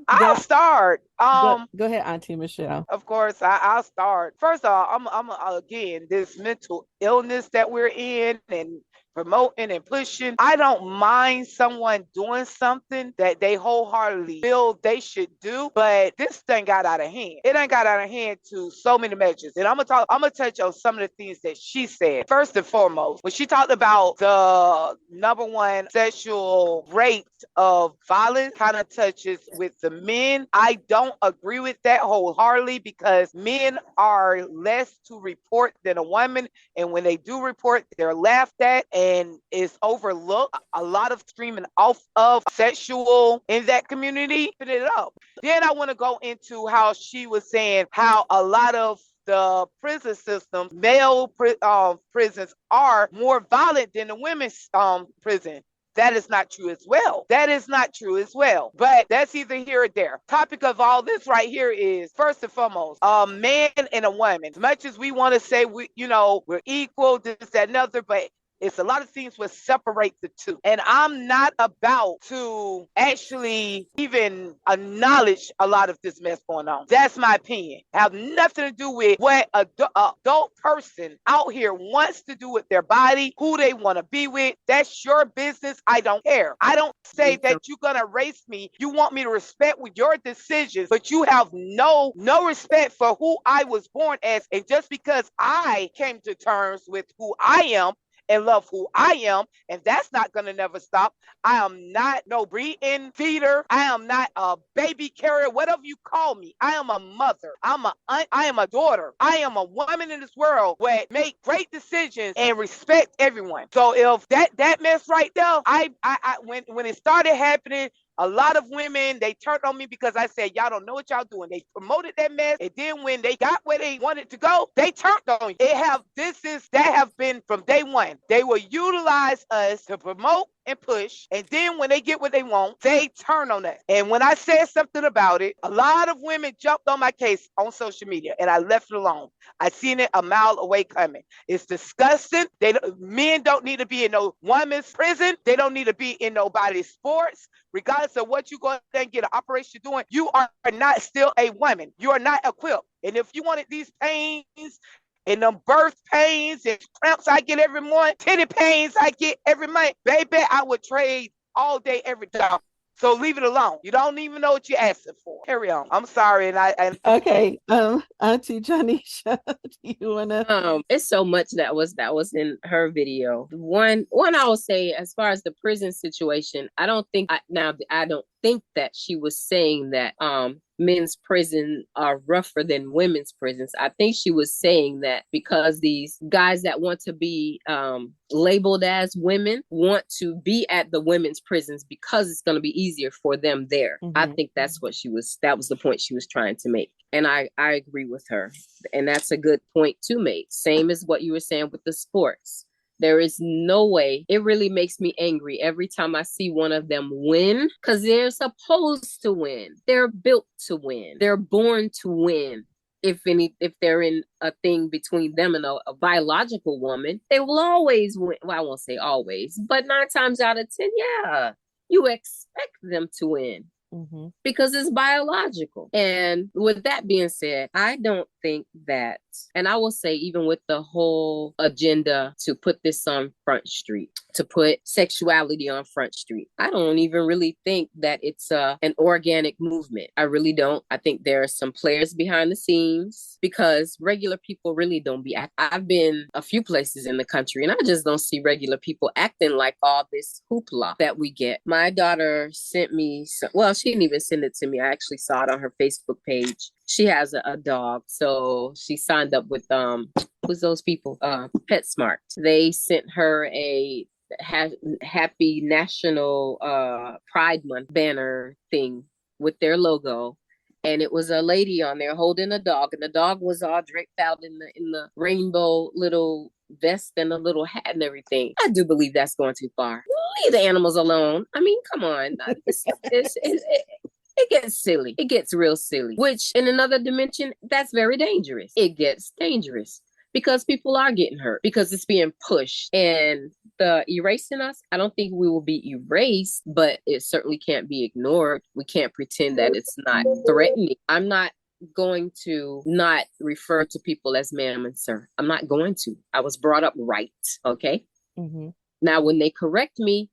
S3: I'll start.
S1: Go ahead, Auntie Michelle.
S3: Of course, I'll start. First of all, I'm again, this mental illness that we're in and promoting and pushing. I don't mind someone doing something that they wholeheartedly feel they should do, but this thing got out of hand. It ain't got out of hand to so many measures. And I'm gonna touch on some of the things that she said. First and foremost, when she talked about the number one sexual rate of violence kind of touches with the men, I don't agree with that wholeheartedly, because men are less to report than a woman, and when they do report, they're laughed at and is overlooked. A lot of streaming off of sexual in that community, put it up. Then I want to go into how she was saying how a lot of the prison systems, male prisons, are more violent than the women's prison. That is not true as well. But that's either here or there. Topic of all this right here is, first and foremost, a man and a woman. As much as we want to say we're equal, this, that, and other, but it's a lot of things that separate the two. And I'm not about to actually even acknowledge a lot of this mess going on. That's my opinion. Have nothing to do with what an adult person out here wants to do with their body, who they want to be with. That's your business. I don't care. I don't say that you're going to race me. You want me to respect with your decisions, but you have no respect for who I was born as. And just because I came to terms with who I am and love who I am, and that's not gonna never stop. I am not no breeding feeder. I am not a baby carrier, whatever you call me. I am a mother. I'm a aunt. I am a daughter. I am a woman in this world where make great decisions and respect everyone. So if that mess right there, I when it started happening, a lot of women, they turned on me because I said, y'all don't know what y'all doing. They promoted that mess. And then when they got where they wanted to go, they turned on you. That have been from day one. They will utilize us to promote and push. And then when they get what they want, they turn on us. And when I said something about it, a lot of women jumped on my case on social media, and I left it alone. I seen it a mile away coming. It's disgusting. Men don't need to be in no women's prison. They don't need to be in nobody's sports. Regardless of what you go there and get an operation doing, you are not still a woman. You are not equipped. And if you wanted these pains and them birth pains and cramps I get every morning, titty pains I get every month, baby, I would trade all day, every day. So leave it alone. You don't even know what you're asking for. Carry on. I'm sorry.
S1: Okay. Auntie Janisha, do you wanna?
S2: It's so much that was in her video. One I will say, as far as the prison situation, I don't think that she was saying that men's prison are rougher than women's prisons. I think she was saying that because these guys that want to be labeled as women want to be at the women's prisons because it's going to be easier for them there. Mm-hmm. I think that was the point she was trying to make. And I agree with her. And that's a good point to make. Same as what you were saying with the sports. There is no way. It really makes me angry every time I see one of them win, because they're supposed to win. They're built to win. They're born to win. if they're in a thing between them and a biological woman, they will always win. Well, I won't say always, but 9 times out of 10, yeah, you expect them to win. Mm-hmm. Because it's biological. And with that being said, I don't think that, and I will say, even with the whole agenda to put this on Front Street, to put sexuality on Front Street, I don't even really think that it's an organic movement. I really don't. I think there are some players behind the scenes, because regular people really don't be. I've been a few places in the country, and I just don't see regular people acting like all this hoopla that we get. My daughter sent me, well, she didn't even send it to me. I actually saw it on her Facebook page. She has a dog, so she signed up with who's those people? PetSmart. They sent her a happy National Pride Month banner thing with their logo, and it was a lady on there holding a dog, and the dog was all draped out in the rainbow little vest and a little hat and everything. I do believe that's going too far. Leave the animals alone. I mean, come on. It gets silly. It gets real silly, which in another dimension, that's very dangerous. It gets dangerous because people are getting hurt, because it's being pushed. And the erasing us, I don't think we will be erased, but it certainly can't be ignored. We can't pretend that it's not threatening. I'm not going to not refer to people as ma'am and sir. I'm not going to. I was brought up right. Okay. Mm-hmm. Now, when they correct me,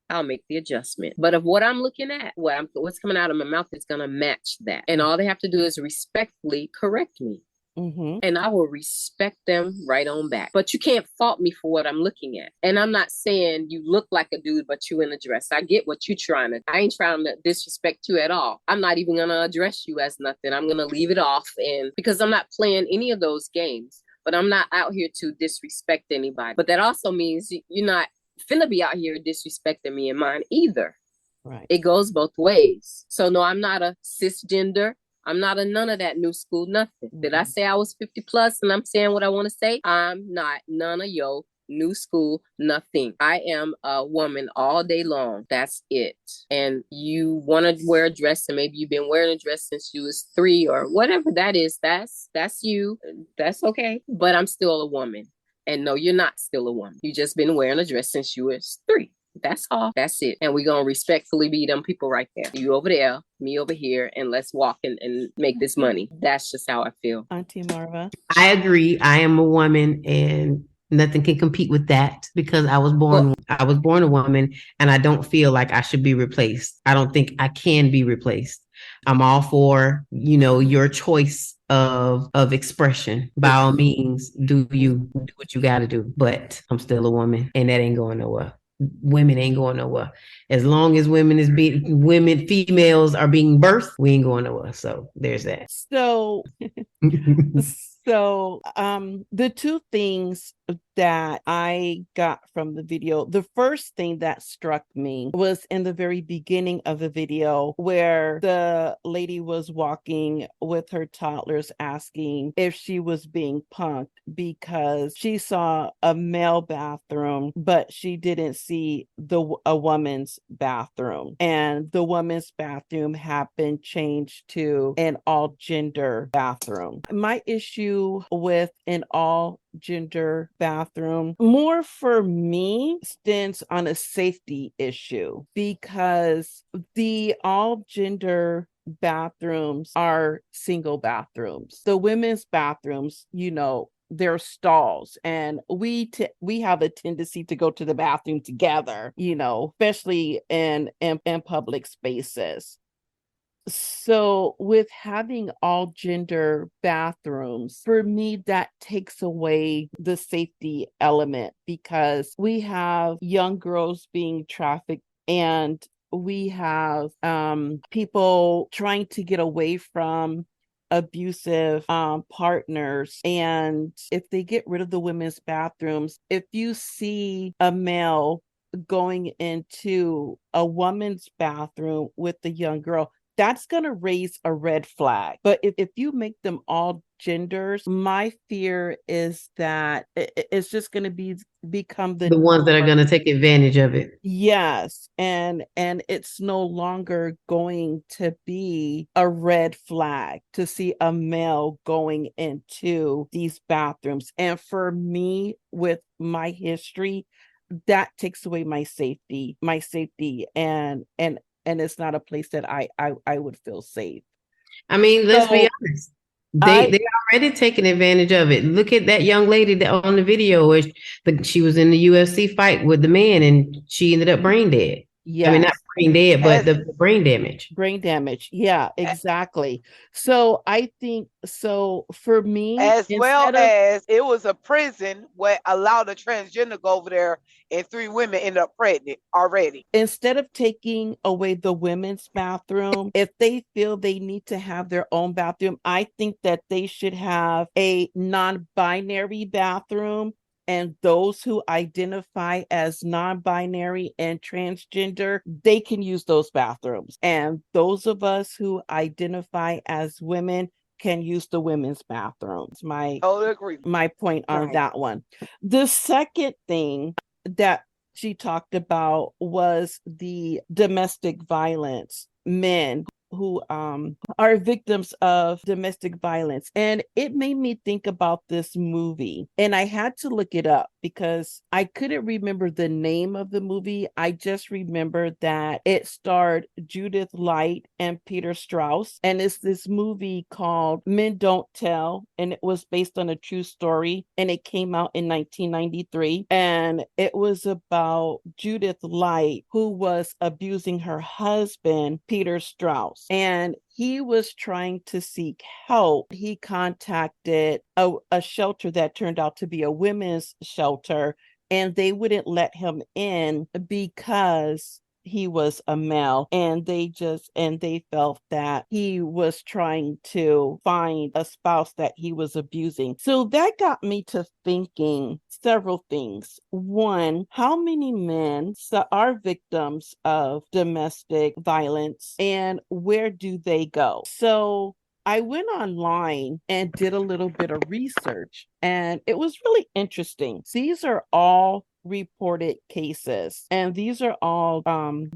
S2: I'll make the adjustment. But of what I'm looking at, what's coming out of my mouth is going to match that. And all they have to do is respectfully correct me. Mm-hmm. And I will respect them right on back. But you can't fault me for what I'm looking at. And I'm not saying you look like a dude, but you in a dress. I get what you're trying to. I ain't trying to disrespect you at all. I'm not even going to address you as nothing. I'm going to leave it off, and because I'm not playing any of those games. But I'm not out here to disrespect anybody. But that also means you're not finna be out here disrespecting me and mine either. Right. It goes both ways. So no, I'm not a cisgender. I'm not a none of that new school nothing. Mm-hmm. Did I say I was 50 plus and I'm saying what I want to say? I'm not none of your new school nothing. I am a woman all day long. That's it. And you want to wear a dress, and maybe you've been wearing a dress since you was 3 or whatever that is. That's you. That's okay. But I'm still a woman. And no, you're not still a woman. You just been wearing a dress since you was 3. That's all. That's it. And we're going to respectfully be them people right there. You over there, me over here, and let's walk and make this money. That's just how I feel.
S1: Auntie Marva.
S4: I agree. I am a woman, and nothing can compete with that, because I was born a woman, and I don't feel like I should be replaced. I don't think I can be replaced. I'm all for, your choice of expression. By all means, do what you got to do. But I'm still a woman, and that ain't going nowhere. Women ain't going nowhere. As long as females are being birthed, we ain't going nowhere. So there's that.
S1: So the two things that I got from the video, the first thing that struck me was in the very beginning of the video, where the lady was walking with her toddlers, asking if she was being punked because she saw a male bathroom, but she didn't see a woman's bathroom, and the woman's bathroom had been changed to an all gender bathroom. My issue with an all gender bathroom, more for me, stands on a safety issue, because the all gender bathrooms are single bathrooms. The women's bathrooms, they're stalls, and we have a tendency to go to the bathroom together, especially in public spaces. So with having all gender bathrooms, for me, that takes away the safety element, because we have young girls being trafficked, and we have people trying to get away from abusive partners. And if they get rid of the women's bathrooms, if you see a male going into a woman's bathroom with the young girl, that's going to raise a red flag. But if you make them all transgenders, my fear is that it's just going to become
S4: The ones that are going to take advantage of it.
S1: Yes, and it's no longer going to be a red flag to see a male going into these bathrooms. And for me, with my history, that takes away my safety, and it's not a place that I would feel safe.
S4: I mean, let's be
S1: So
S4: honest. They already taken advantage of it. Look at that young lady that on the video where she was in the UFC fight with the man and she ended up brain dead. I mean, not
S1: yes.
S4: brain dead, but the brain damage.
S1: Brain damage. Yeah, exactly. So I think so for me,
S3: as well as it was a prison what allowed a transgender go over there and 3 women ended up pregnant already.
S1: Instead of taking away the women's bathroom, if they feel they need to have their own bathroom, I think that they should have a non-binary bathroom. And those who identify as non-binary and transgender, they can use those bathrooms. And those of us who identify as women can use the women's bathrooms. My point on that one. The second thing that she talked about was the domestic violence, men who are victims of domestic violence. And it made me think about this movie. And I had to look it up because I couldn't remember the name of the movie. I just remembered that it starred Judith Light and Peter Strauss. And it's this movie called Men Don't Tell. And it was based on a true story. And it came out in 1993. And it was about Judith Light, who was abusing her husband, Peter Strauss. And he was trying to seek help. He contacted a shelter that turned out to be a women's shelter, and they wouldn't let him in because he was a male, and they felt that he was trying to find a spouse that he was abusing. So that got me to thinking several things. One, how many men are victims of domestic violence, and where do they go? So I went online and did a little bit of research, and it was really interesting. These are all reported cases, and these are all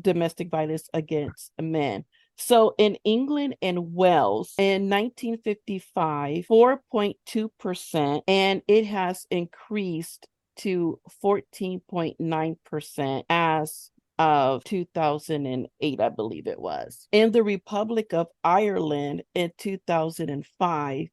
S1: domestic violence against men. So in England and Wales in 1955, 4.2%, and it has increased to 14.9% as of 2008, I believe it was. In the Republic of Ireland in 2005,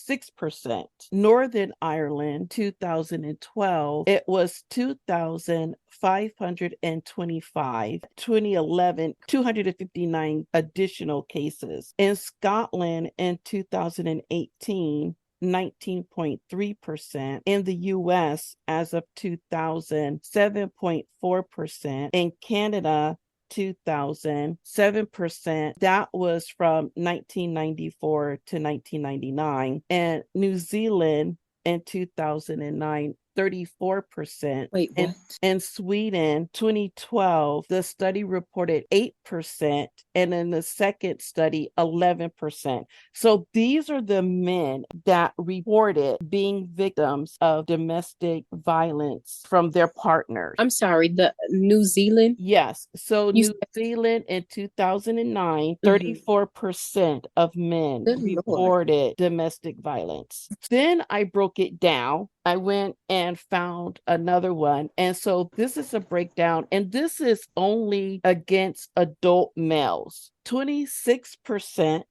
S1: 6%. Northern Ireland, 2012, it was 2,525. 2011, 259 additional cases. In Scotland in 2018, 19.3%. In the US, as of 2000, 7.4%. In Canada, 2000, 7%. That was from 1994 to 1999. And New Zealand in 2009, 34%.
S2: Wait, what?
S1: In Sweden, 2012, the study reported 8%, and in the second study, 11%. So these are the men that reported being victims of domestic violence from their partners.
S2: I'm sorry, the New Zealand?
S1: Yes. So New Zealand in 2009, 34% of men reported domestic violence. Then I broke it down. I went and found another one. And so this is a breakdown, and this is only against adult males. 26%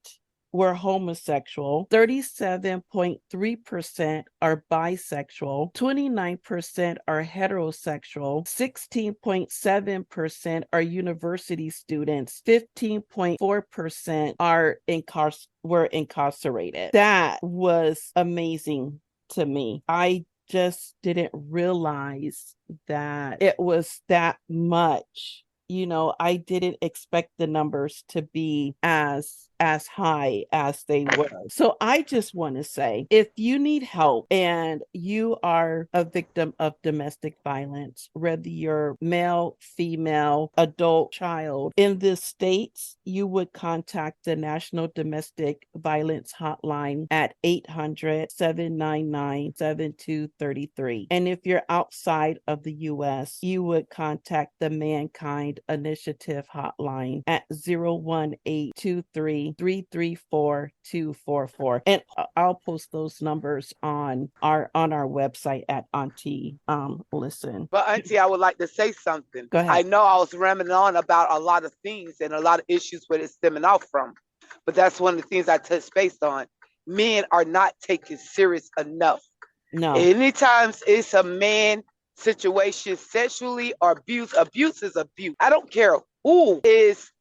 S1: were homosexual, 37.3% are bisexual, 29% are heterosexual, 16.7% are university students, 15.4% were incarcerated. That was amazing to me. I just didn't realize that it was that much. I didn't expect the numbers to be as as high as they were. So I just want to say, if you need help and you are a victim of domestic violence, whether you're male, female, adult, child, in the States, you would contact the National Domestic Violence Hotline at 800-799-7233. And if you're outside of the U.S., you would contact the Mankind Initiative Hotline at 01823-334-244. And I'll post those numbers on our website at auntielisten.
S3: But Auntie, I would like to say something.
S1: Go ahead.
S3: I know I was rambling on about a lot of things and a lot of issues where it's stemming off from, but that's one of the things I touched base on. Men are not taken serious enough.
S1: No.
S3: Anytime it's a man situation sexually or abuse is abuse. I don't care who is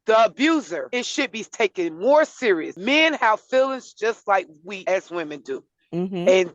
S3: the abuser. It should be taken more serious. Men have feelings just like we as women do.
S1: Mm-hmm.
S3: And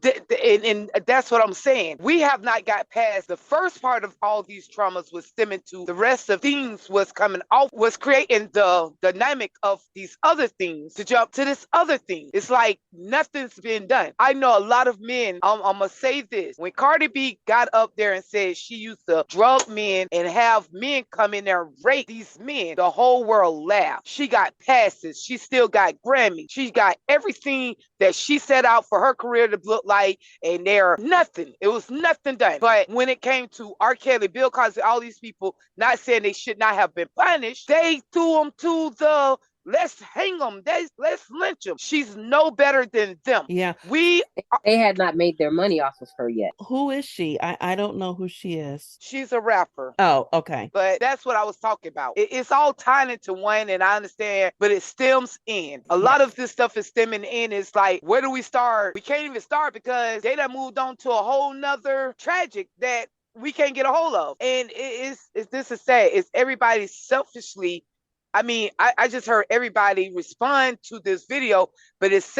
S3: that's what I'm saying. We have not got past the first part of all these traumas was stemming to the rest of things was coming off, was creating the dynamic of these other things to jump to this other thing. It's like nothing's been done. I know a lot of men, I'm going to say this. When Cardi B got up there and said she used to drug men and have men come in there and rape these men, the whole world laughed. She got passes. She still got Grammy. She got everything that she set out for her career to look like, and there nothing. It was nothing done. But when it came to R. Kelly, Bill Cosby, all these people, not saying they should not have been punished, they threw them to the let's hang them, let's lynch them. She's no better than them.
S1: Yeah.
S2: They had not made their money off of her yet.
S1: Who is she? I don't know who she is.
S3: She's a rapper.
S1: Oh, okay.
S3: But that's what I was talking about. It's all tying into one, and I understand, but it stems in. A lot of this stuff is stemming in. It's like, where do we start? We can't even start because they done moved on to a whole nother tragic that we can't get a hold of. And this is sad. It's everybody selfishly. I mean, I just heard everybody respond to this video, but it's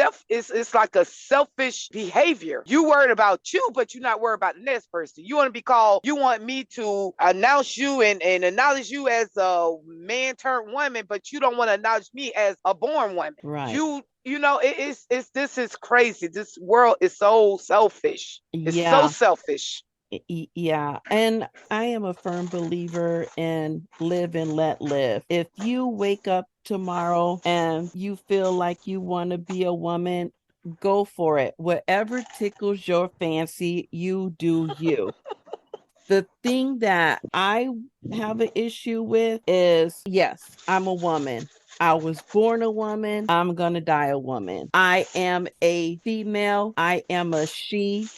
S3: like a selfish behavior. You worried about you, but you're not worried about the next person. You want to be called, you want me to announce you and acknowledge you as a man turned woman, but you don't want to acknowledge me as a born woman.
S1: Right.
S3: You know, this is crazy. This world is so selfish. It's so selfish.
S1: Yeah, and I am a firm believer in live and let live. If you wake up tomorrow and you feel like you want to be a woman, go for it. Whatever tickles your fancy, you do you. The thing that I have an issue with is, yes, I'm a woman. I was born a woman. I'm going to die a woman. I am a female. I am a she.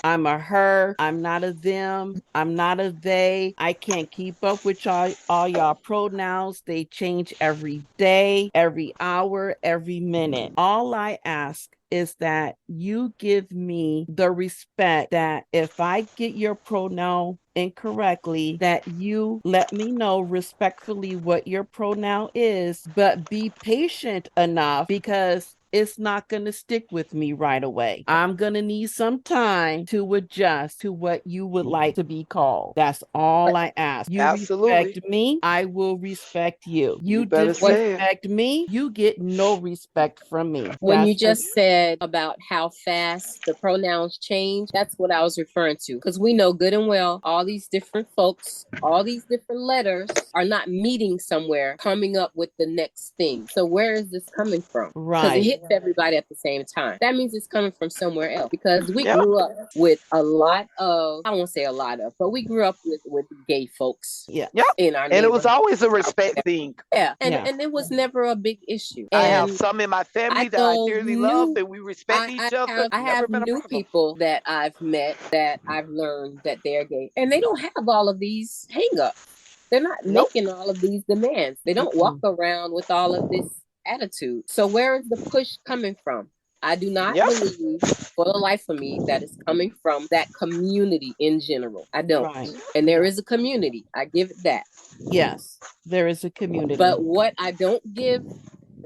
S1: I'm a her. I'm not a them. I'm not a they. I can't keep up with all y'all pronouns. They change every day, every hour, every minute. All I ask is that you give me the respect that if I get your pronoun incorrectly, that you let me know respectfully what your pronoun is, but be patient enough because it's not going to stick with me right away. I'm going to need some time to adjust to what you would like to be called. That's all I ask. You respect me, I will respect you. You disrespect me, you get no respect from me.
S2: When you just said about how fast the pronouns change, that's what I was referring to. Because we know good and well, all these different folks, all these different letters are not meeting somewhere, coming up with the next thing. So where is this coming from?
S1: Right.
S2: Because it hits everybody at the same time. That means it's coming from somewhere else. Because we grew up with a lot of, I won't say a lot of, but we grew up with gay folks.
S1: Yeah.
S2: In our
S3: and it was always a respect thing.
S2: Yeah. And it was never a big issue.
S3: I have some in my family that I dearly love and we respect each other.
S2: I have new people that I've met that I've learned that they're gay. And they don't have all of these hang-ups. They're not making all of these demands. They don't walk around with all of this attitude. So where is the push coming from? I do not believe for the life of me that it's coming from that community in general. I don't. Right. And there is a community. I give it that.
S1: Yes, there is a community.
S2: But what I don't give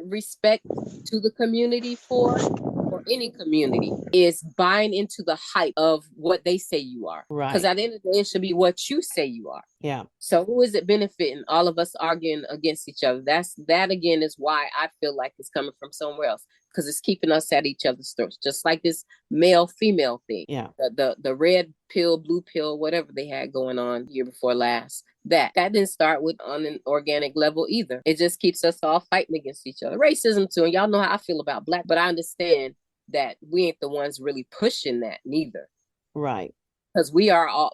S2: respect to the community for or any community is buying into the hype of what they say you are.
S1: Right.
S2: Because at the end of the day, it should be what you say you are.
S1: Yeah.
S2: So who is it benefiting? All of us arguing against each other. That again is why I feel like it's coming from somewhere else, because it's keeping us at each other's throats. Just like this male female thing.
S1: Yeah.
S2: The red pill, blue pill, whatever they had going on year before last. That didn't start with on an organic level either. It just keeps us all fighting against each other. Racism too, and y'all know how I feel about Black, but I understand that we ain't the ones really pushing that neither.
S1: Right.
S2: Because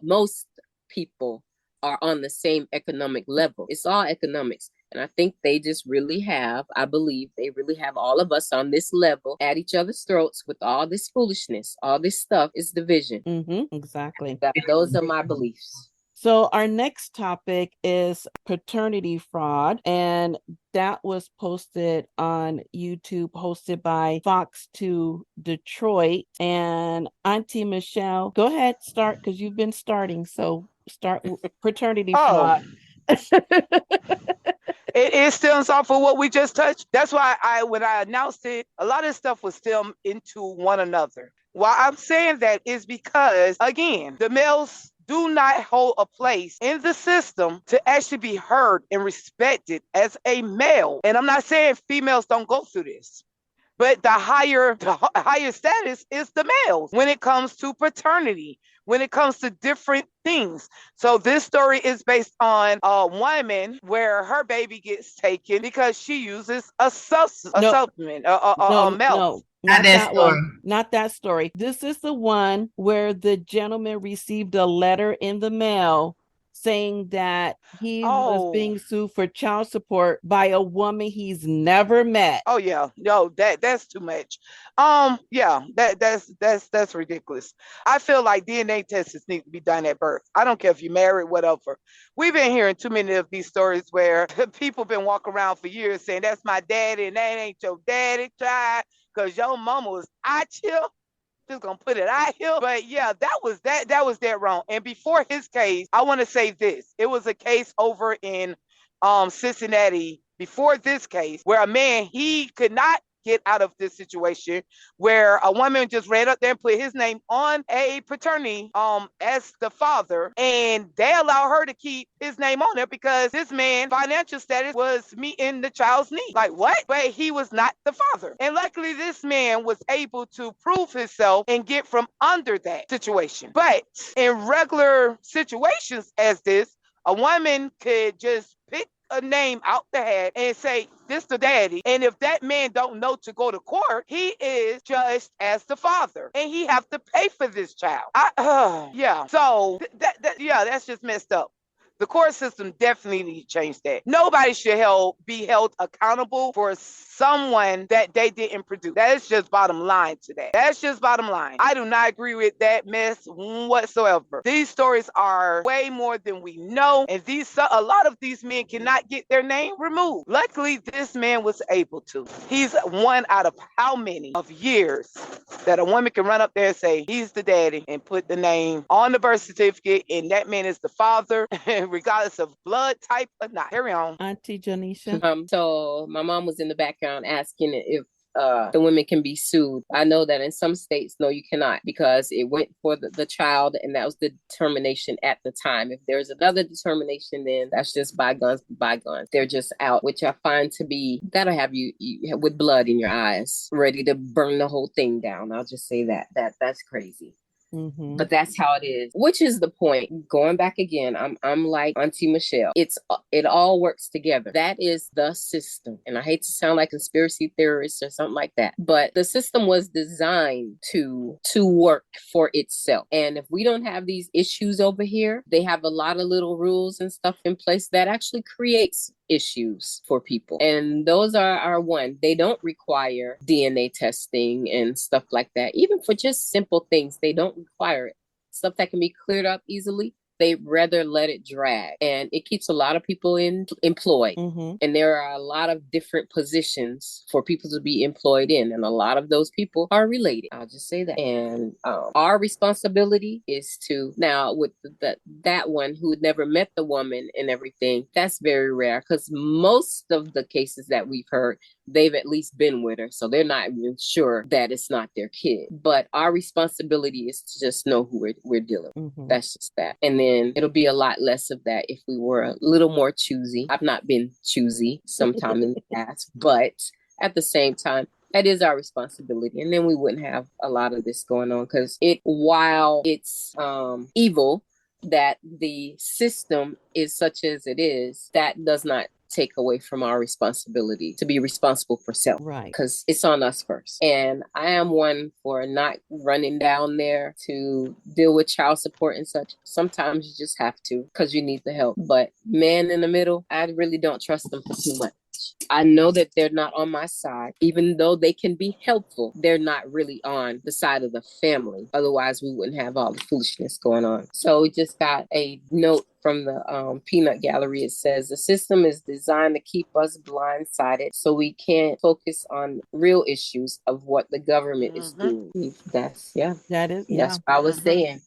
S2: most people are on the same economic level. It's all economics. And I think they just really I believe they really have all of us on this level at each other's throats with all this foolishness, all this stuff is division.
S1: Exactly.
S2: Those are my beliefs.
S1: So our next topic is paternity fraud, and that was posted on YouTube, hosted by Fox 2 Detroit. And Auntie Michelle, go ahead, start, because you've been starting. So start with paternity fraud.
S3: It stems off of what we just touched. That's why when I announced it, a lot of stuff was still into one another. Why I'm saying that is because, again, the males do not hold a place in the system to actually be heard and respected as a male. And I'm not saying females don't go through this, but the higher status is the males when it comes to paternity, when it comes to different things. So this story is based on a woman where her baby gets taken because she uses a supplement, a milk.
S1: No. Not that one. Not that story. This is the one where the gentleman received a letter in the mail saying that he was being sued for child support by a woman he's never met.
S3: Oh yeah, no, that's too much. Yeah, that's ridiculous. I feel like DNA tests need to be done at birth. I don't care if you're married, whatever. We've been hearing too many of these stories where people been walking around for years saying that's my daddy and that ain't your daddy, child, because your mama was out here. Just gonna put it out here. But yeah, that was that wrong. And before his case, I want to say this. It was a case over in Cincinnati before this case where a man, he could not get out of this situation where a woman just ran up there and put his name on a paternity as the father, and they allow her to keep his name on there because this man financial status was meeting the child's need. Like what? But he was not the father. And luckily this man was able to prove himself and get from under that situation. But in regular situations as this, a woman could just pick a name out the hat and say, this the daddy. And if that man don't know to go to court, he is judged as the father. And he have to pay for this child. Yeah. So that's just messed up. The court system definitely needs to change that. Nobody should be held accountable for someone that they didn't produce. That is just bottom line to that. That's just bottom line. I do not agree with that mess whatsoever. These stories are way more than we know, and a lot of these men cannot get their name removed. Luckily, this man was able to. He's one out of how many of years that a woman can run up there and say he's the daddy and put the name on the birth certificate, and that man is the father. Regardless of blood type or not. Carry on.
S1: Auntie Janisha.
S2: So my mom was in the background asking if the women can be sued. I know that in some states, no, you cannot, because it went for the child, and that was the determination at the time. If there's another determination, then that's just bygones. They're just out, which I find to be, that'll have you with blood in your eyes, ready to burn the whole thing down. I'll just say that's crazy.
S1: Mm-hmm.
S2: But that's how it is, which is the point. Going back again, I'm like Auntie Michelle. It all works together. That is the system. And I hate to sound like conspiracy theorist or something like that, but the system was designed to work for itself. And if we don't have these issues over here, they have a lot of little rules and stuff in place that actually creates issues for people. And those are one. They don't require DNA testing and stuff like that. Even for just simple things, they don't require it. Stuff that can be cleared up easily, They rather let it drag, and it keeps a lot of people employed. And there are a lot of different positions for people to be employed in, and a lot of those people are related. I'll just say that. And our responsibility is to, now with that one who never met the woman and everything, that's very rare, because most of the cases that we've heard, they've at least been with her, so they're not even sure that it's not their kid. But our responsibility is to just know who we're dealing with. That's just that. And then it'll be a lot less of that if we were a little more choosy. I've not been choosy sometime in the past, but at the same time, that is our responsibility. And then we wouldn't have a lot of this going on, because while it's evil that the system is such as it is, that does not take away from our responsibility to be responsible for self,
S1: right?
S2: Because it's on us first. And I am one for not running down there to deal with child support and such. Sometimes you just have to, because you need the help. But man in the middle, I really don't trust them for too much. I know that they're not on my side. Even though they can be helpful, they're not really on the side of the family. Otherwise, we wouldn't have all the foolishness going on. So we just got a note from the peanut gallery. It says, the system is designed to keep us blindsided so we can't focus on real issues of what the government is doing. That's what I was saying.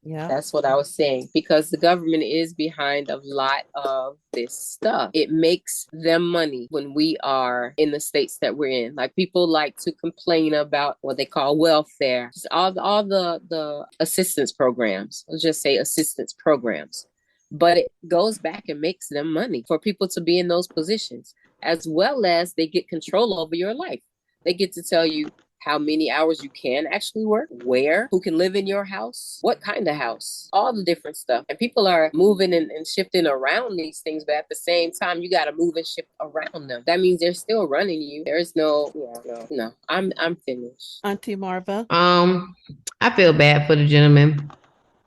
S1: Yeah,
S2: that's what I was saying, because the government is behind a lot of this stuff. It makes them money when we are in the states that we're in. Like, people like to complain about what they call welfare, just all the assistance programs. Let's just say assistance programs. But it goes back and makes them money for people to be in those positions, as well as they get control over your life. They get to tell you how many hours you can actually work, where, who can live in your house, what kind of house, all the different stuff. And people are moving and shifting around these things, but at the same time, you got to move and shift around them. That means they're still running you. There's no. I'm finished.
S1: Auntie Marva.
S4: I feel bad for the gentleman.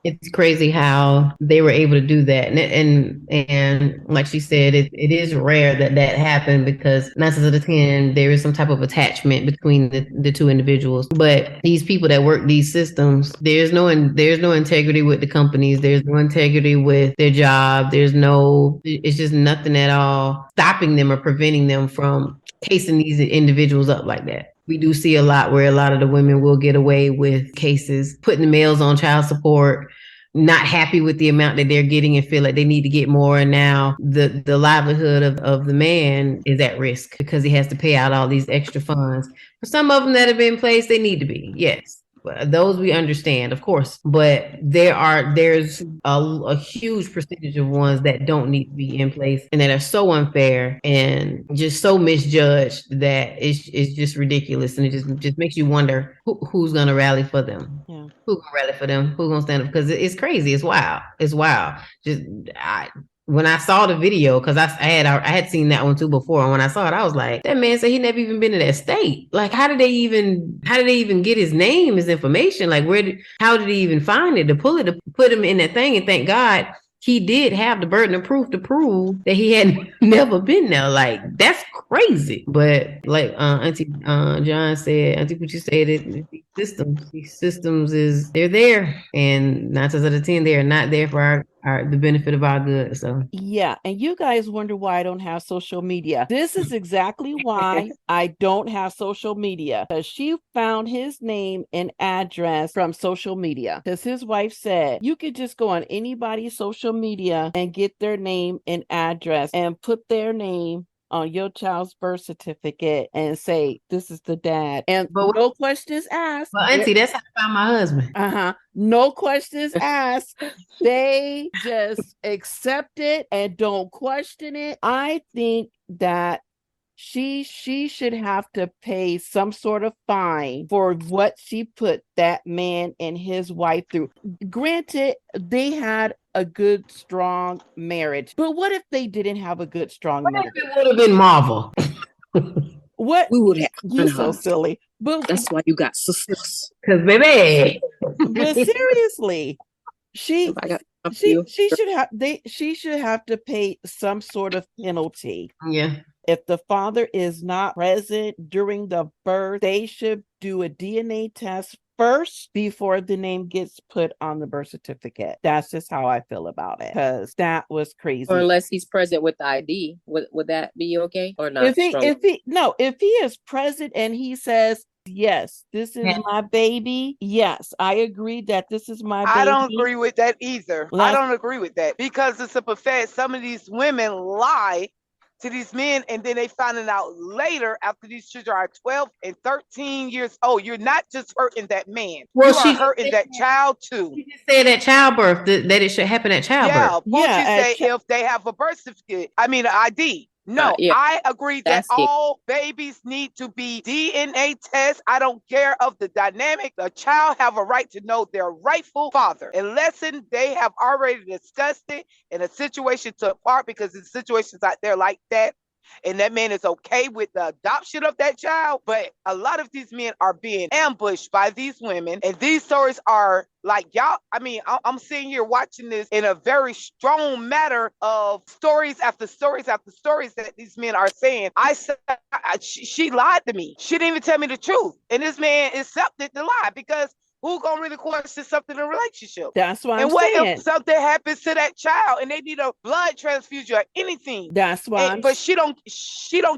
S4: It's crazy how they were able to do that. And like she said, it is rare that happened, because 9 times out of 10, there is some type of attachment between the two individuals. But these people that work these systems, there's no integrity with the companies. There's no integrity with their job. It's just nothing at all stopping them or preventing them from casing these individuals up like that. We do see a lot where a lot of the women will get away with cases, putting the males on child support, not happy with the amount that they're getting and feel like they need to get more. And now the livelihood of the man is at risk because he has to pay out all these extra funds. For some of them that have been in place, they need to be. Yes. Those we understand, of course, but there's a huge percentage of ones that don't need to be in place and that are so unfair and just so misjudged that it's just ridiculous, and it just makes you wonder who's gonna rally for them.
S1: Yeah.
S4: Who's gonna rally for them? Who's gonna stand up? Because it's crazy. It's wild. It's wild. When I saw the video, because I had seen that one too before, and when I saw it, I was like, that man said he never even been to that state. Like, how did they even get his name, his information? Like, how did he even find it to pull it, to put him in that thing? And thank God he did have the burden of proof to prove that he had never been there. Like, that's crazy. But like Auntie John said, Auntie Pucci said it, these systems they're there, and 9 times out of 10 they are not there for the benefit of our good. So
S1: yeah, and you guys wonder why I don't have social media. This is exactly why I don't have social media, because she found his name and address from social media, because his wife said you could just go on anybody's social media and get their name and address and put their name on your child's birth certificate and say, this is the dad. And no questions asked.
S4: Well, Auntie, that's how I found my husband.
S1: No questions asked. They just accept it and don't question it. I think that she should have to pay some sort of fine for what she put that man and his wife through. Granted, they had a good, strong marriage, but what if they didn't have a good, strong marriage?
S4: It would have been Marvel.
S1: What
S2: we would have?
S1: You so silly, but
S2: that's why you got sisters.
S4: Because baby,
S1: but seriously, she should have to pay some sort of penalty.
S4: Yeah.
S1: If the father is not present during the birth, they should do a DNA test first before the name gets put on the birth certificate. That's just how I feel about it, because that was crazy.
S2: Or unless he's present with the ID, would that be okay or not?
S1: If he is present and he says, yes, this is my baby. Yes, I agree that this is my baby.
S3: I don't agree with that either. I don't agree with that, because it's a buffet. Some of these women lie to these men, and then they find it out later after these children are 12 and 13 years old. You're not just hurting that man. You are hurting that child too.
S4: You just said at childbirth that it should happen at childbirth.
S3: Yeah, say if they have a birth certificate, I mean an ID. No, I agree that all babies need to be DNA tests. I don't care of the dynamic. The child have a right to know their rightful father, unless they have already discussed it and a situation took part, because there's situations out there like that. And that man is okay with the adoption of that child. But a lot of these men are being ambushed by these women. And these stories are like, y'all, I mean, I'm sitting here watching this in a very strong matter of stories after stories after stories that these men are saying. I said, she lied to me. She didn't even tell me the truth. And this man accepted the lie, because who gonna really question something in a relationship?
S1: That's why
S3: I'm saying. And what if something happens to that child and they need a blood transfusion or anything?
S1: That's why.
S3: But she don't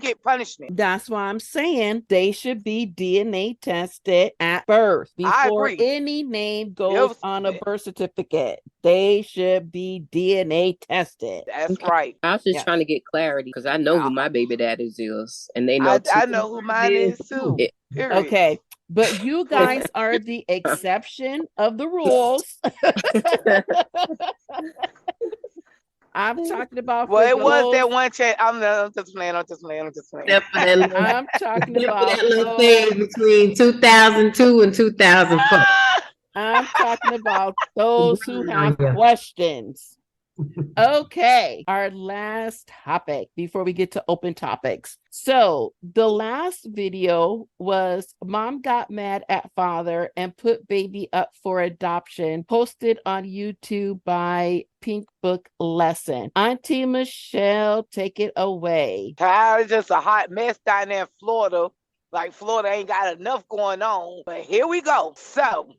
S3: get punishment.
S1: That's why I'm saying they should be DNA tested at birth before any name goes on a birth certificate. They should be DNA tested.
S3: That's right.
S2: I was just trying to get clarity, because I know who my baby daddy is, and they know.
S3: I know who mine is too.
S1: Okay. But you guys are the exception of the rules. I'm talking about.
S3: Well, it was that one chat. I'm just playing. I'm
S1: talking about
S4: that little thing between 2002 and 2004.
S1: I'm talking about those who have questions. Okay, our last topic before we get to open topics. So the last video was mom got mad at father and put baby up for adoption, posted on YouTube by Pink Book Lesson. Auntie Michelle, take it away.
S3: It's just a hot mess down there in Florida. Like Florida ain't got enough going on, but here we go. So,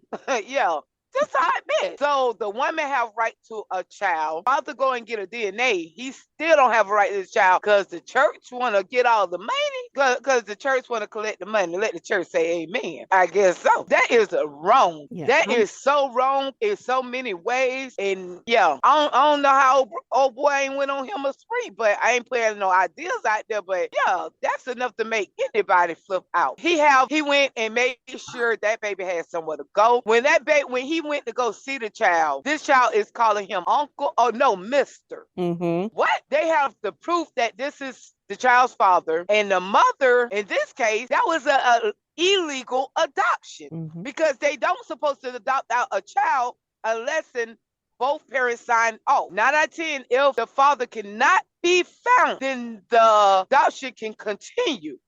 S3: just a hot mess. So the woman have right to a child. About to go and get a DNA, he still don't have a right to this child, because the church want to get all the money, because the church want to collect the money. Let the church say amen. I guess so. That is wrong. Yeah. That is so wrong in so many ways. And I don't know how old boy ain't went on him a spree, but I ain't playing no ideas out there. But that's enough to make anybody flip out. He went and made sure that baby had somewhere to go. When he went to go see the child, this child is calling him uncle. Oh no, mister. What? They have the proof that this is the child's father, and the mother, in this case, that was a illegal adoption, because they don't supposed to adopt out a child unless both parents sign off. 9 out of 10, if the father cannot be found, then the adoption can continue.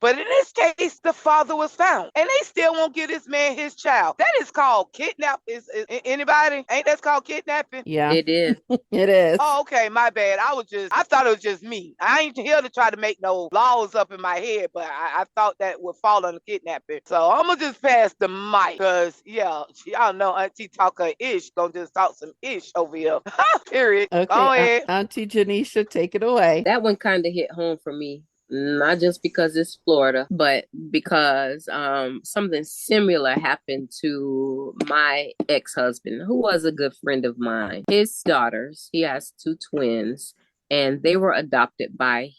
S3: But in this case, the father was found, and they still won't give this man his child. That is called kidnap. Is anybody? Ain't that called kidnapping?
S1: Yeah,
S2: it is.
S1: It is.
S3: Oh, okay, my bad. I thought it was just me. I ain't here to try to make no laws up in my head, but I thought that would fall under kidnapping. So I'm gonna just pass the mic, because y'all know Auntie talk her ish, gonna just talk some ish over here. Period.
S1: Okay,
S3: go ahead.
S1: Auntie Janisha, take it away.
S2: That one kind of hit home for me. Not just because it's Florida, but because something similar happened to my ex-husband, who was a good friend of mine. His daughters, he has 2 twins, and they were adopted by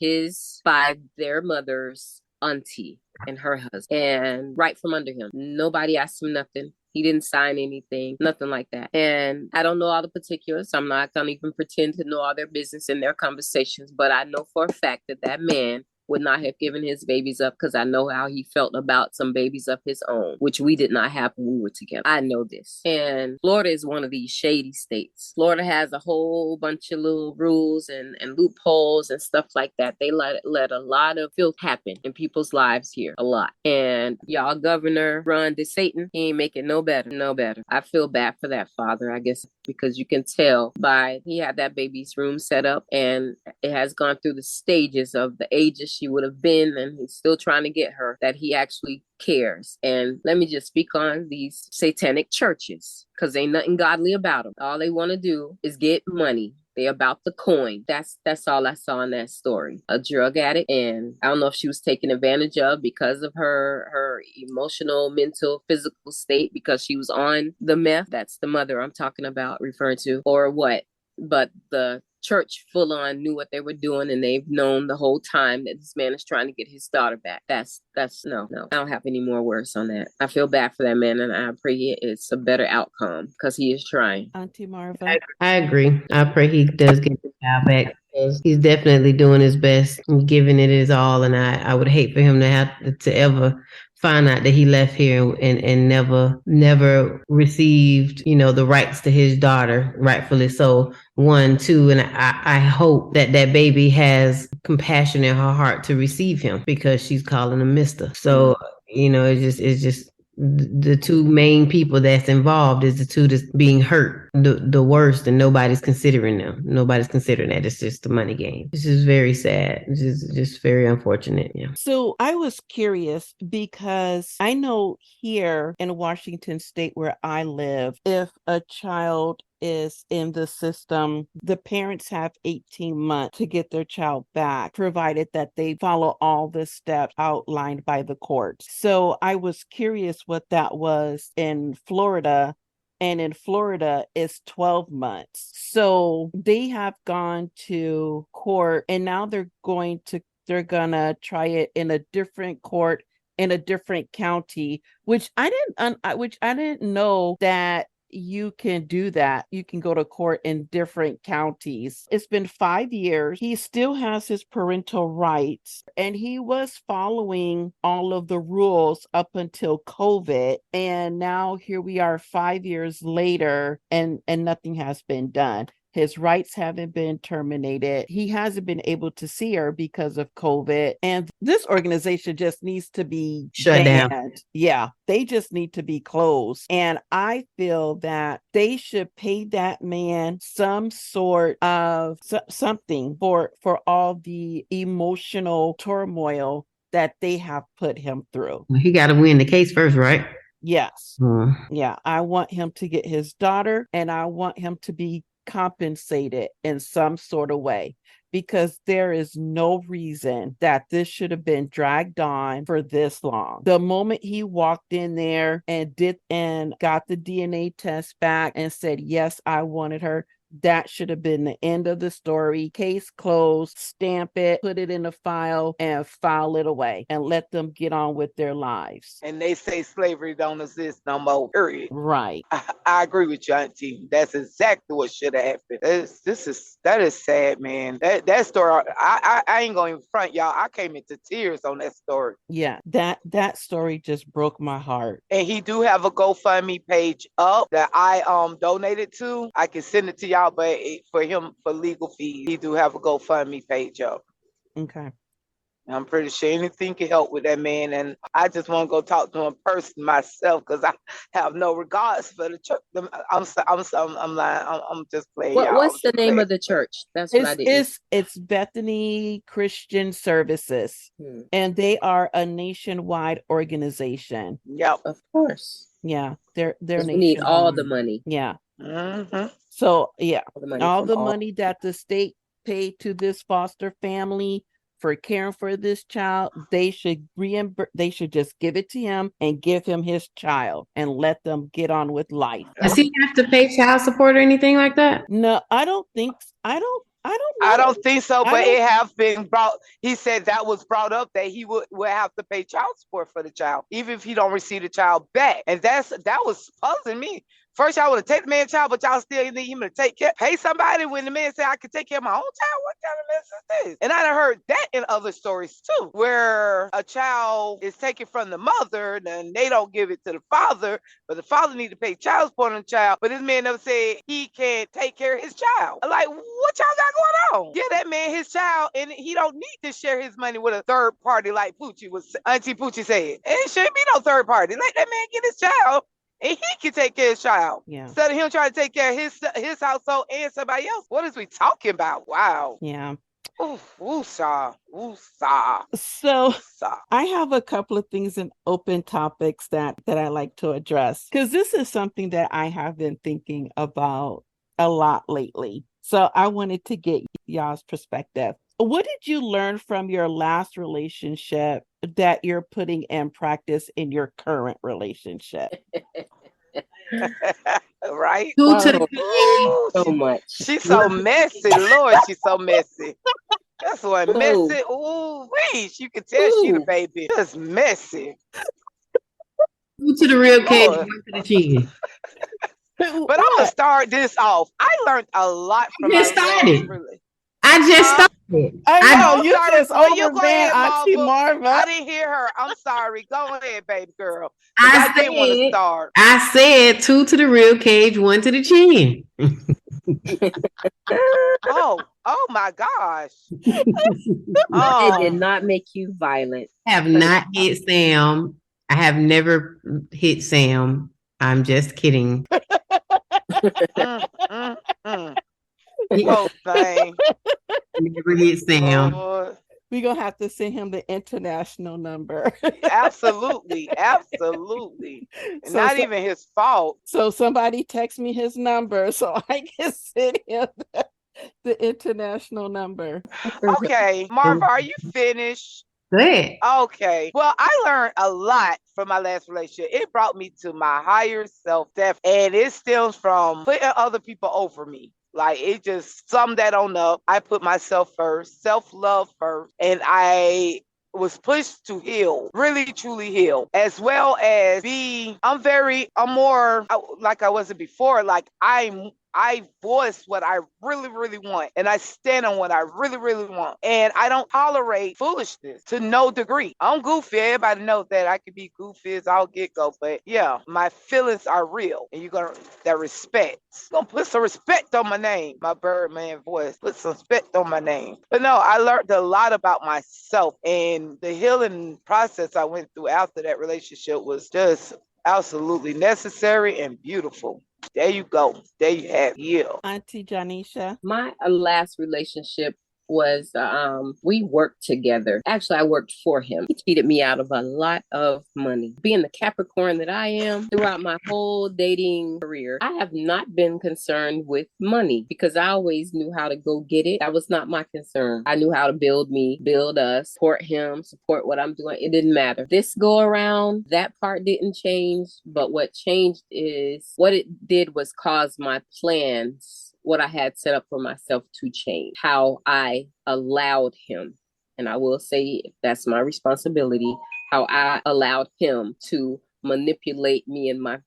S2: their mother's auntie and her husband, and right from under him. Nobody asked him nothing. He didn't sign anything, nothing like that. And I don't know all the particulars. I'm not going to even pretend to know all their business and their conversations, but I know for a fact that man would not have given his babies up, because I know how he felt about some babies of his own, which we did not have when we were together. I know this. And Florida is one of these shady states. Florida has a whole bunch of little rules and loopholes and stuff like that. They let a lot of filth happen in people's lives here, a lot. And y'all governor Ron DeSantis, he ain't making no better. I feel bad for that father. I guess because you can tell by he had that baby's room set up, and it has gone through the stages of the ages she would have been, and he's still trying to get her, that he actually cares. And let me just speak on these satanic churches, because ain't nothing godly about them. All they want to do is get money. They about the coin. That's all I saw in that story. A drug addict, and I don't know if she was taken advantage of because of her emotional, mental, physical state, because she was on the meth. That's the mother I'm talking about, referring to, or what. But the church full on knew what they were doing, and they've known the whole time that this man is trying to get his daughter back. That's no. I don't have any more words on that. I feel bad for that man, and I pray it's a better outcome, because he is trying.
S1: Auntie Marva.
S4: I agree. I pray he does get the child back, because he's definitely doing his best and giving it his all. And I would hate for him to have to ever find out that he left here and never received, the rights to his daughter, rightfully so. 1, 2, and I hope that baby has compassion in her heart to receive him, because she's calling him Mister. So, it's just the two main people that's involved is the two that's being hurt the worst, and nobody's considering them. Nobody's considering that. It's just the money game. This is very sad. It's just very unfortunate. Yeah.
S1: So I was curious, because I know here in Washington State where I live, if a child is in the system, the parents have 18 months to get their child back, provided that they follow all the steps outlined by the court. So I was curious what that was in Florida. And in Florida, it's 12 months. So they have gone to court, and now they're gonna try it in a different court in a different county, which I didn't know that you can do that. You can go to court in different counties. It's been 5 years. He still has his parental rights, and he was following all of the rules up until COVID. And now here we are 5 years later, and nothing has been done. His rights haven't been terminated. He hasn't been able to see her because of COVID. And this organization just needs to be
S4: shut down.
S1: Yeah, they just need to be closed. And I feel that they should pay that man some sort of something for all the emotional turmoil that they have put him through.
S4: He got to win the case first, right?
S1: Yes. Yeah, I want him to get his daughter, and I want him to be compensated in some sort of way, because there is no reason that this should have been dragged on for this long. The moment he walked in there and got the DNA test back and said, yes, I wanted her, that should have been the end of the story. Case closed, stamp it, put it in a file, and file it away, and let them get on with their lives.
S3: And they say slavery don't exist no more, period.
S1: Right.
S3: I agree with you, Auntie. That's exactly what should have happened. That is sad, man. That story, I ain't going to front y'all. I came into tears on that story.
S1: Yeah, that story just broke my heart.
S3: And he do have a GoFundMe page up that I donated to. I can send it to y'all, but for legal fees, he do have a GoFundMe page up.
S1: Okay.
S3: I'm pretty sure anything can help with that man, and I just want to go talk to him in person myself, because I have no regards for the church. I'm lying. I'm just playing.
S2: What's the name of the church? That's what I did.
S1: It's Bethany Christian Services, and they are a nationwide organization.
S3: Yep,
S2: of course.
S1: Yeah, they're
S2: we need all the money.
S1: Yeah.
S3: Mm-hmm.
S1: So yeah,
S2: all the
S1: money that the state paid to this foster family for caring for this child, they should reimburse. They should just give it to him and give him his child and let them get on with life.
S4: Does he have to pay child support or anything like that?
S1: No, I don't think. I don't know.
S3: I don't think so, but it have been brought. He said that was brought up that he would have to pay child support for the child, even if he don't receive the child back. And that was puzzling me. First, y'all would take the man's child, but y'all still need him to pay somebody when the man said, I can take care of my own child. What kind of mess is this? And I done heard that in other stories too, where a child is taken from the mother, and they don't give it to the father, but the father need to pay child support on the child. But this man never said he can't take care of his child. I'm like, what y'all got going on? Yeah, that man, his child, and he don't need to share his money with a third party like Auntie Poochie said. And it shouldn't be no third party. Let that man get his child and he can take care of his child.
S1: Yeah.
S3: Instead of him trying to take care of his household and somebody else. What is we talking about? Wow.
S1: Yeah.
S3: Ooh, woosah, woosah.
S1: So
S3: Woosah.
S1: I have a couple of things in open topics that I like to address, because this is something that I have been thinking about a lot lately. So I wanted to get y'all's perspective. What did you learn from your last relationship that you're putting in practice in your current relationship?
S3: Right?
S4: Due to the
S3: Ooh,
S2: So much.
S3: she's so messy. Lord, she's so messy. That's what
S2: Ooh.
S3: messy. Ooh, Reese. You can tell she the
S2: Ooh.
S3: baby. Just messy.
S4: due to the real cage,
S3: Lord.
S4: one to the chin.
S3: But I'm gonna start this off. I learned a lot from my
S4: Just started.
S3: last relationship.
S4: I just
S3: Huh?
S4: started.
S1: I know
S3: I'm
S1: you
S3: sorry.
S1: just
S3: Well, you go
S1: overran
S3: ahead,
S1: Auntie
S3: Marva.
S1: Marva.
S3: I didn't hear her. I'm sorry. Go ahead, baby girl. 'Cause I didn't want to start.
S4: I said two to the real cage, one to the chin.
S3: Oh my gosh.
S2: It
S3: Oh,
S2: did not make you violent.
S4: Have not hit Sam. I have never hit Sam. I'm just kidding.
S3: mm, mm, mm. Poor thing.
S4: Never hit Sam.
S3: Lord.
S1: We're going to have to send him the international number.
S3: Absolutely. Absolutely. And
S1: So-
S3: not
S1: so-
S3: even his fault.
S1: So somebody text me his number so I can send him the international number.
S3: Okay, Marva, are you finished?
S4: Good.
S3: Okay. Well, I learned a lot from my last relationship. It brought me to my higher self, and it stems from putting other people over me. Like, it just summed that on up. I put myself first, self-love first, and I was pushed to heal, really truly heal, as well as I'm more like I wasn't before. Like, I voice what I really, really want, and I stand on what I really, really want. And I don't tolerate foolishness to no degree. I'm goofy. Everybody knows that I can be goofy as all get go. But yeah, my feelings are real, and you're gonna that respect. Gonna put some respect on my name, my Birdman voice. Put some respect on my name. But no, I learned a lot about myself, and the healing process I went through after that relationship was just absolutely necessary and beautiful. There you go. There you have it. Yeah.
S1: Auntie Janisha.
S2: My last relationship was we worked together. Actually, I worked for him. He cheated me out of a lot of money. Being the Capricorn that I am, throughout my whole dating career, I have not been concerned with money because I always knew how to go get it. That was not my concern. I knew how to build me, build us, support him, support what I'm doing. It didn't matter. This go around, that part didn't change, but what changed is what it did was cause my plans, what I had set up for myself, to change. How I allowed him, and I will say that's my responsibility, how I allowed him to manipulate me and my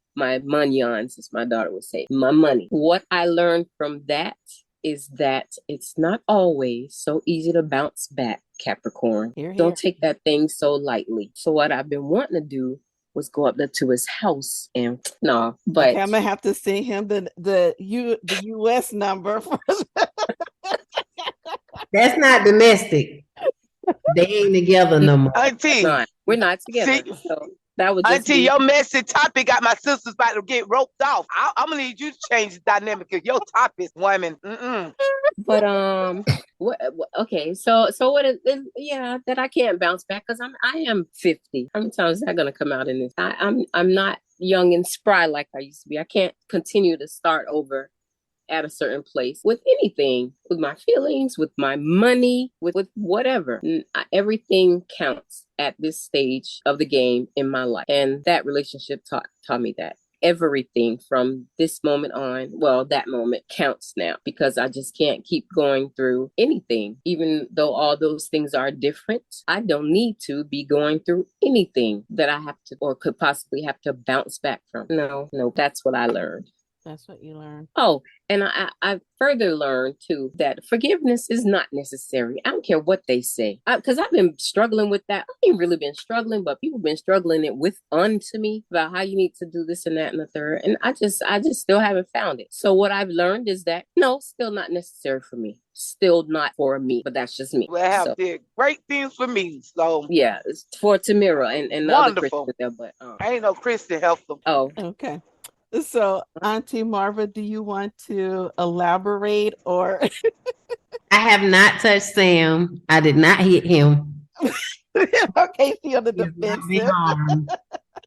S2: monions, as my daughter would say, my money. What I learned from that is that it's not always so easy to bounce back, Capricorn.
S1: Hear, hear.
S2: Don't take that thing so lightly. So what I've been wanting to do was go up there to his house and but
S1: Okay, I'm gonna have to send him the US number first.
S4: That's not domestic. They ain't together no more.
S3: Auntie.
S2: we're not together.
S3: See,
S2: So that was just
S3: Auntie, your messy topic got my sisters about to get roped off. I'm gonna need you to change the dynamic of your topic, women.
S2: But okay, so what is yeah, that I can't bounce back because I am 50. How many times is that gonna come out in this? I'm not young and spry like I used to be. I can't continue to start over at a certain place with anything, with my feelings, with my money, with whatever. Everything counts at this stage of the game in my life. And that relationship taught me that. Everything from this moment on, well, that moment counts now because I just can't keep going through anything. Even though all those things are different, I don't need to be going through anything that I have to or could possibly have to bounce back from. No, that's what I learned.
S1: That's what you learned.
S2: Oh, and I further learned too that forgiveness is not necessary. I don't care what they say, because I've been struggling with that. I ain't really been struggling, but people been struggling it with unto me about how you need to do this and that and the third, and I just still haven't found it. So what I've learned is that no, still not necessary for me. Still not for me, but that's just me.
S3: Well, have did great things for me. So
S2: yeah, it's for Tamira and the other
S3: wonderful.
S2: Christians there, but
S3: I ain't no Christian help them.
S2: Oh,
S1: Okay. So, Auntie Marva, do you want to elaborate or?
S4: I have not touched Sam. I did not hit him.
S1: Okay, she on the
S4: He has not been
S1: defensive.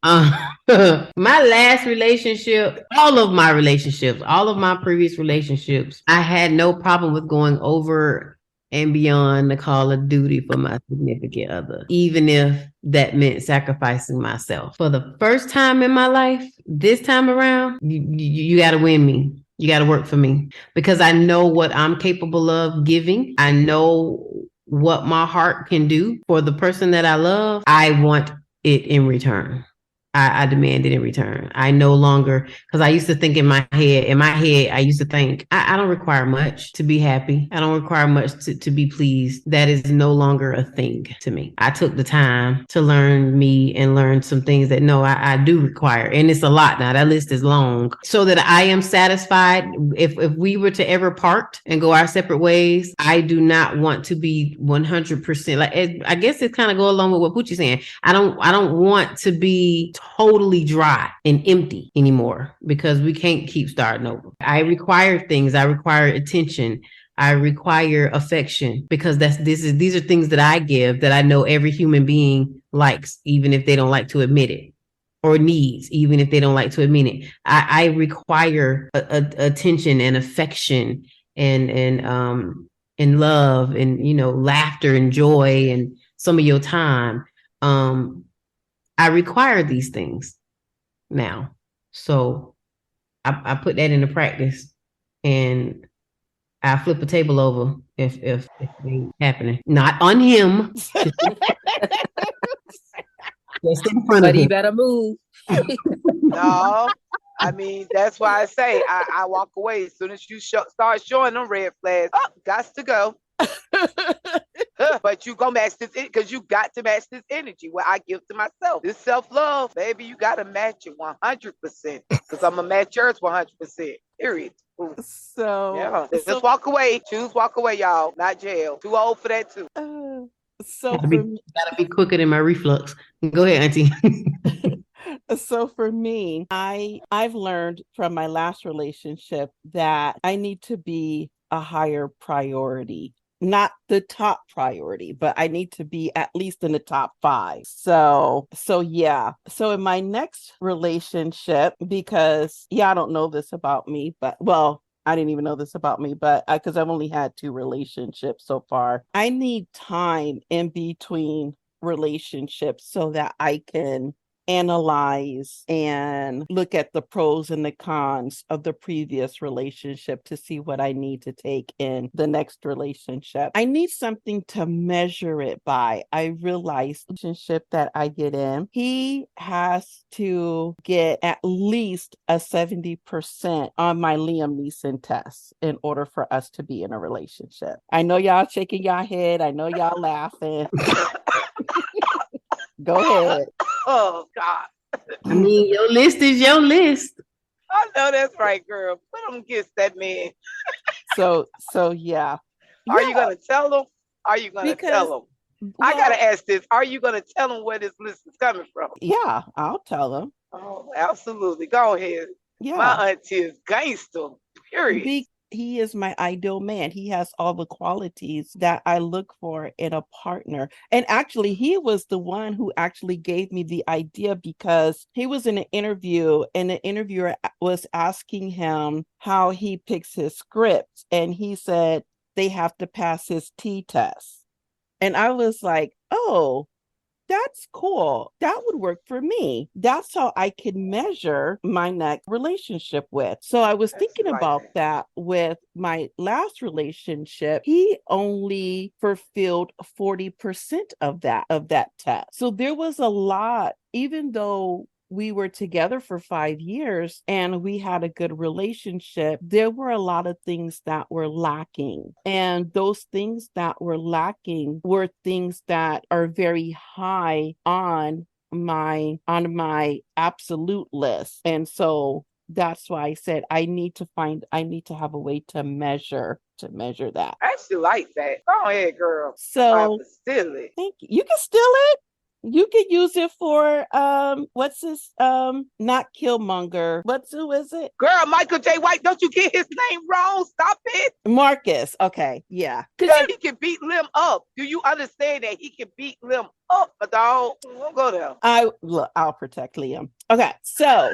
S4: harmed. My last relationship, all of my relationships, all of my previous relationships, I had no problem with going over and beyond the call of duty for my significant other, even if that meant sacrificing myself. For the first time in my life, this time around, you got to win me. You got to work for me because I know what I'm capable of giving. I know what my heart can do for the person that I love. I want it in return. I demand it in return. I no longer, because I used to think in my head, I used to think, I don't require much to be happy. I don't require much to be pleased. That is no longer a thing to me. I took the time to learn me and learn some things that no, I do require. And it's a lot now. That list is long. So that I am satisfied. If we were to ever part and go our separate ways, I do not want to be 100%. Like, I guess it kind of go along with what Poochie's saying. I don't want to be totally dry and empty anymore because we can't keep starting over. I require things. I require attention. I require affection because these are things that I give that I know every human being likes, even if they don't like to admit it, or needs, even if they don't like to admit it. I require attention and affection and love and laughter and joy and some of your time. I require these things now. So I put that into practice and I flip a table over if it ain't happening. Not on him. Just in front of
S2: But he
S4: him.
S2: better move.
S3: No, I mean that's why I say I walk away as soon as you start showing them red flags. Oh, got to go. But you go match this because you got to match this energy where I give to myself. This self-love, baby, you got to match it 100% because I'm going to match yours 100%. Period. Ooh.
S1: So,
S3: Yeah, just walk away. Choose walk away, y'all. Not jail. Too old for that, too.
S1: so
S4: Gotta be quicker than my reflux. Go ahead, Auntie.
S1: So for me, I've learned from my last relationship that I need to be a higher priority. Not the top priority, but I need to be at least in the top 5. So yeah. So in my next relationship, because I don't know this about me, but well, I didn't even know this about me, but because I've only had 2 relationships so far, I need time in between relationships so that I can analyze and look at the pros and the cons of the previous relationship to see what I need to take in the next relationship. I need something to measure it by. I realize the relationship that I get in, he has to get at least a 70% on my Liam Neeson test in order for us to be in a relationship. I know y'all shaking your head. I know y'all laughing. Go ahead.
S3: Oh, God.
S4: I mean, your list is your list.
S3: I know that's right, girl. Put them against that man.
S1: So yeah.
S3: Are you going to tell them? Are you going to tell them? I got to ask this. Are you going to tell them where this list is coming from?
S1: Yeah, I'll tell them.
S3: Oh, absolutely. Go ahead.
S1: Yeah.
S3: My auntie is gangster, period.
S1: He is my ideal man. He has all the qualities that I look for in a partner. And actually, he was the one who actually gave me the idea because he was in an interview and the interviewer was asking him how he picks his scripts. And he said they have to pass his T test. And I was like, oh, that's cool. That would work for me. That's how I can measure my next relationship with. So I was thinking about that with my last relationship. He only fulfilled 40% of that test. So there was a lot, even though we were together for 5 years and we had a good relationship, there were a lot of things that were lacking. And those things that were lacking were things that are very high on my absolute list. And so that's why I said I need to have a way to measure that.
S3: I actually like that. Go ahead, girl.
S1: So
S3: steal it.
S1: thank you. You can steal it. You could use it for what's this? Not Killmonger. Who is it?
S3: Girl, Michael J. White, don't you get his name wrong? Stop it.
S1: Marcus. Okay, yeah.
S3: Because he can beat Lim up. Do you understand that he can beat Lim up, my dog? We'll go there.
S1: I'll protect Liam. Okay, so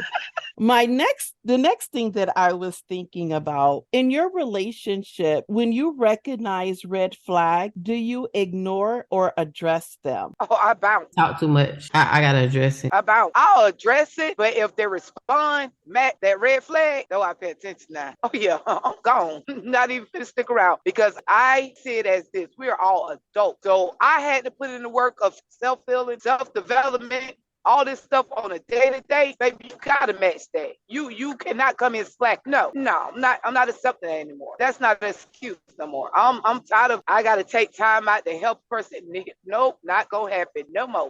S1: the next thing that I was thinking about in your relationship, when you recognize red flag, do you ignore or address them?
S3: Oh, I bounce.
S4: Talk too much. I gotta address it.
S3: I bounce. I'll address it, but if they respond, Matt, that red flag, no, I pay attention now. Oh yeah, I'm gone. Not even gonna stick around because I see it as this: we are all adults, so I had to put in the work of self-healing, self-development. All this stuff on a day-to-day, baby, you gotta match that. You cannot come in slack. No, I'm not accepting that anymore. That's not an excuse no more. I'm tired of I gotta take time out to help a person. Nope, not gonna happen no more.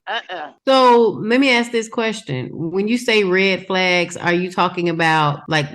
S4: So let me ask this question. When you say red flags, are you talking about like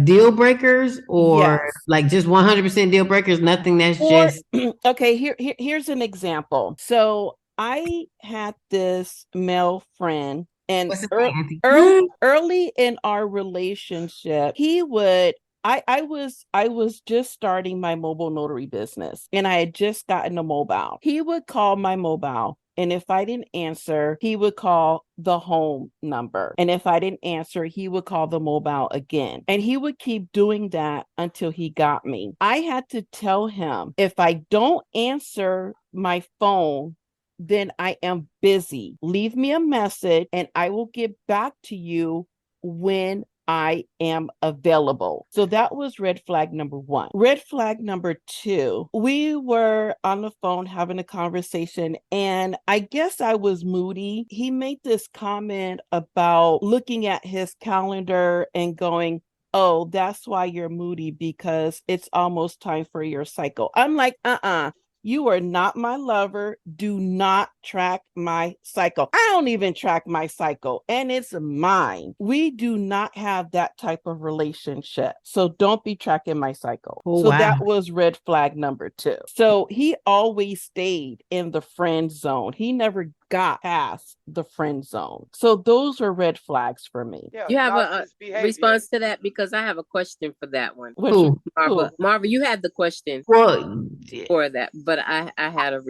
S4: deal breakers or
S1: Yes.
S4: like just 100% deal breakers? Nothing that's
S1: Or,
S4: just
S1: okay, here's an example. So I had this male friend, and
S4: What's his name, Auntie?
S1: early in our relationship, he would. I was just starting my mobile notary business, and I had just gotten a mobile. He would call my mobile, and if I didn't answer, he would call the home number. And if I didn't answer, he would call the mobile again. And he would keep doing that until he got me. I had to tell him, if I don't answer my phone, then I am busy. Leave me a message and I will get back to you when I am available. So that was red flag number 1. Red flag number 2, we were on the phone having a conversation, and I guess I was moody. He made this comment about looking at his calendar and going, "Oh, that's why you're moody, because it's almost time for your cycle." I'm like, you are not my lover. Do not track my cycle. I don't even track my cycle, and it's mine. We do not have that type of relationship. So don't be tracking my cycle.
S4: Oh,
S1: so
S4: wow.
S1: that was red flag number 2. So he always stayed in the friend zone. He never got past the friend zone. So those are red flags for me.
S3: Yeah,
S2: You have a
S3: behavior.
S2: response to that? Because I have a question for that one.
S4: Who?
S2: Marva, you had the question
S4: Well,
S2: for that, but I had a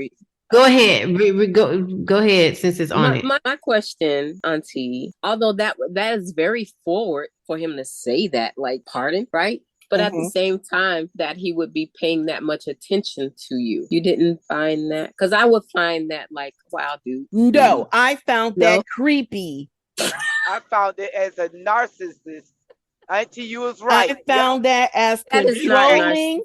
S4: go ahead. Go ahead since it's on it.
S2: My question, Auntie, although that is very forward for him to say that, like, pardon, right? But at the same time that he would be paying that much attention to you. You didn't find that? Because I would find that like, wow, dude.
S1: No, I found that creepy.
S3: I found it as a narcissist. Auntie, you was right.
S1: I found that as controlling,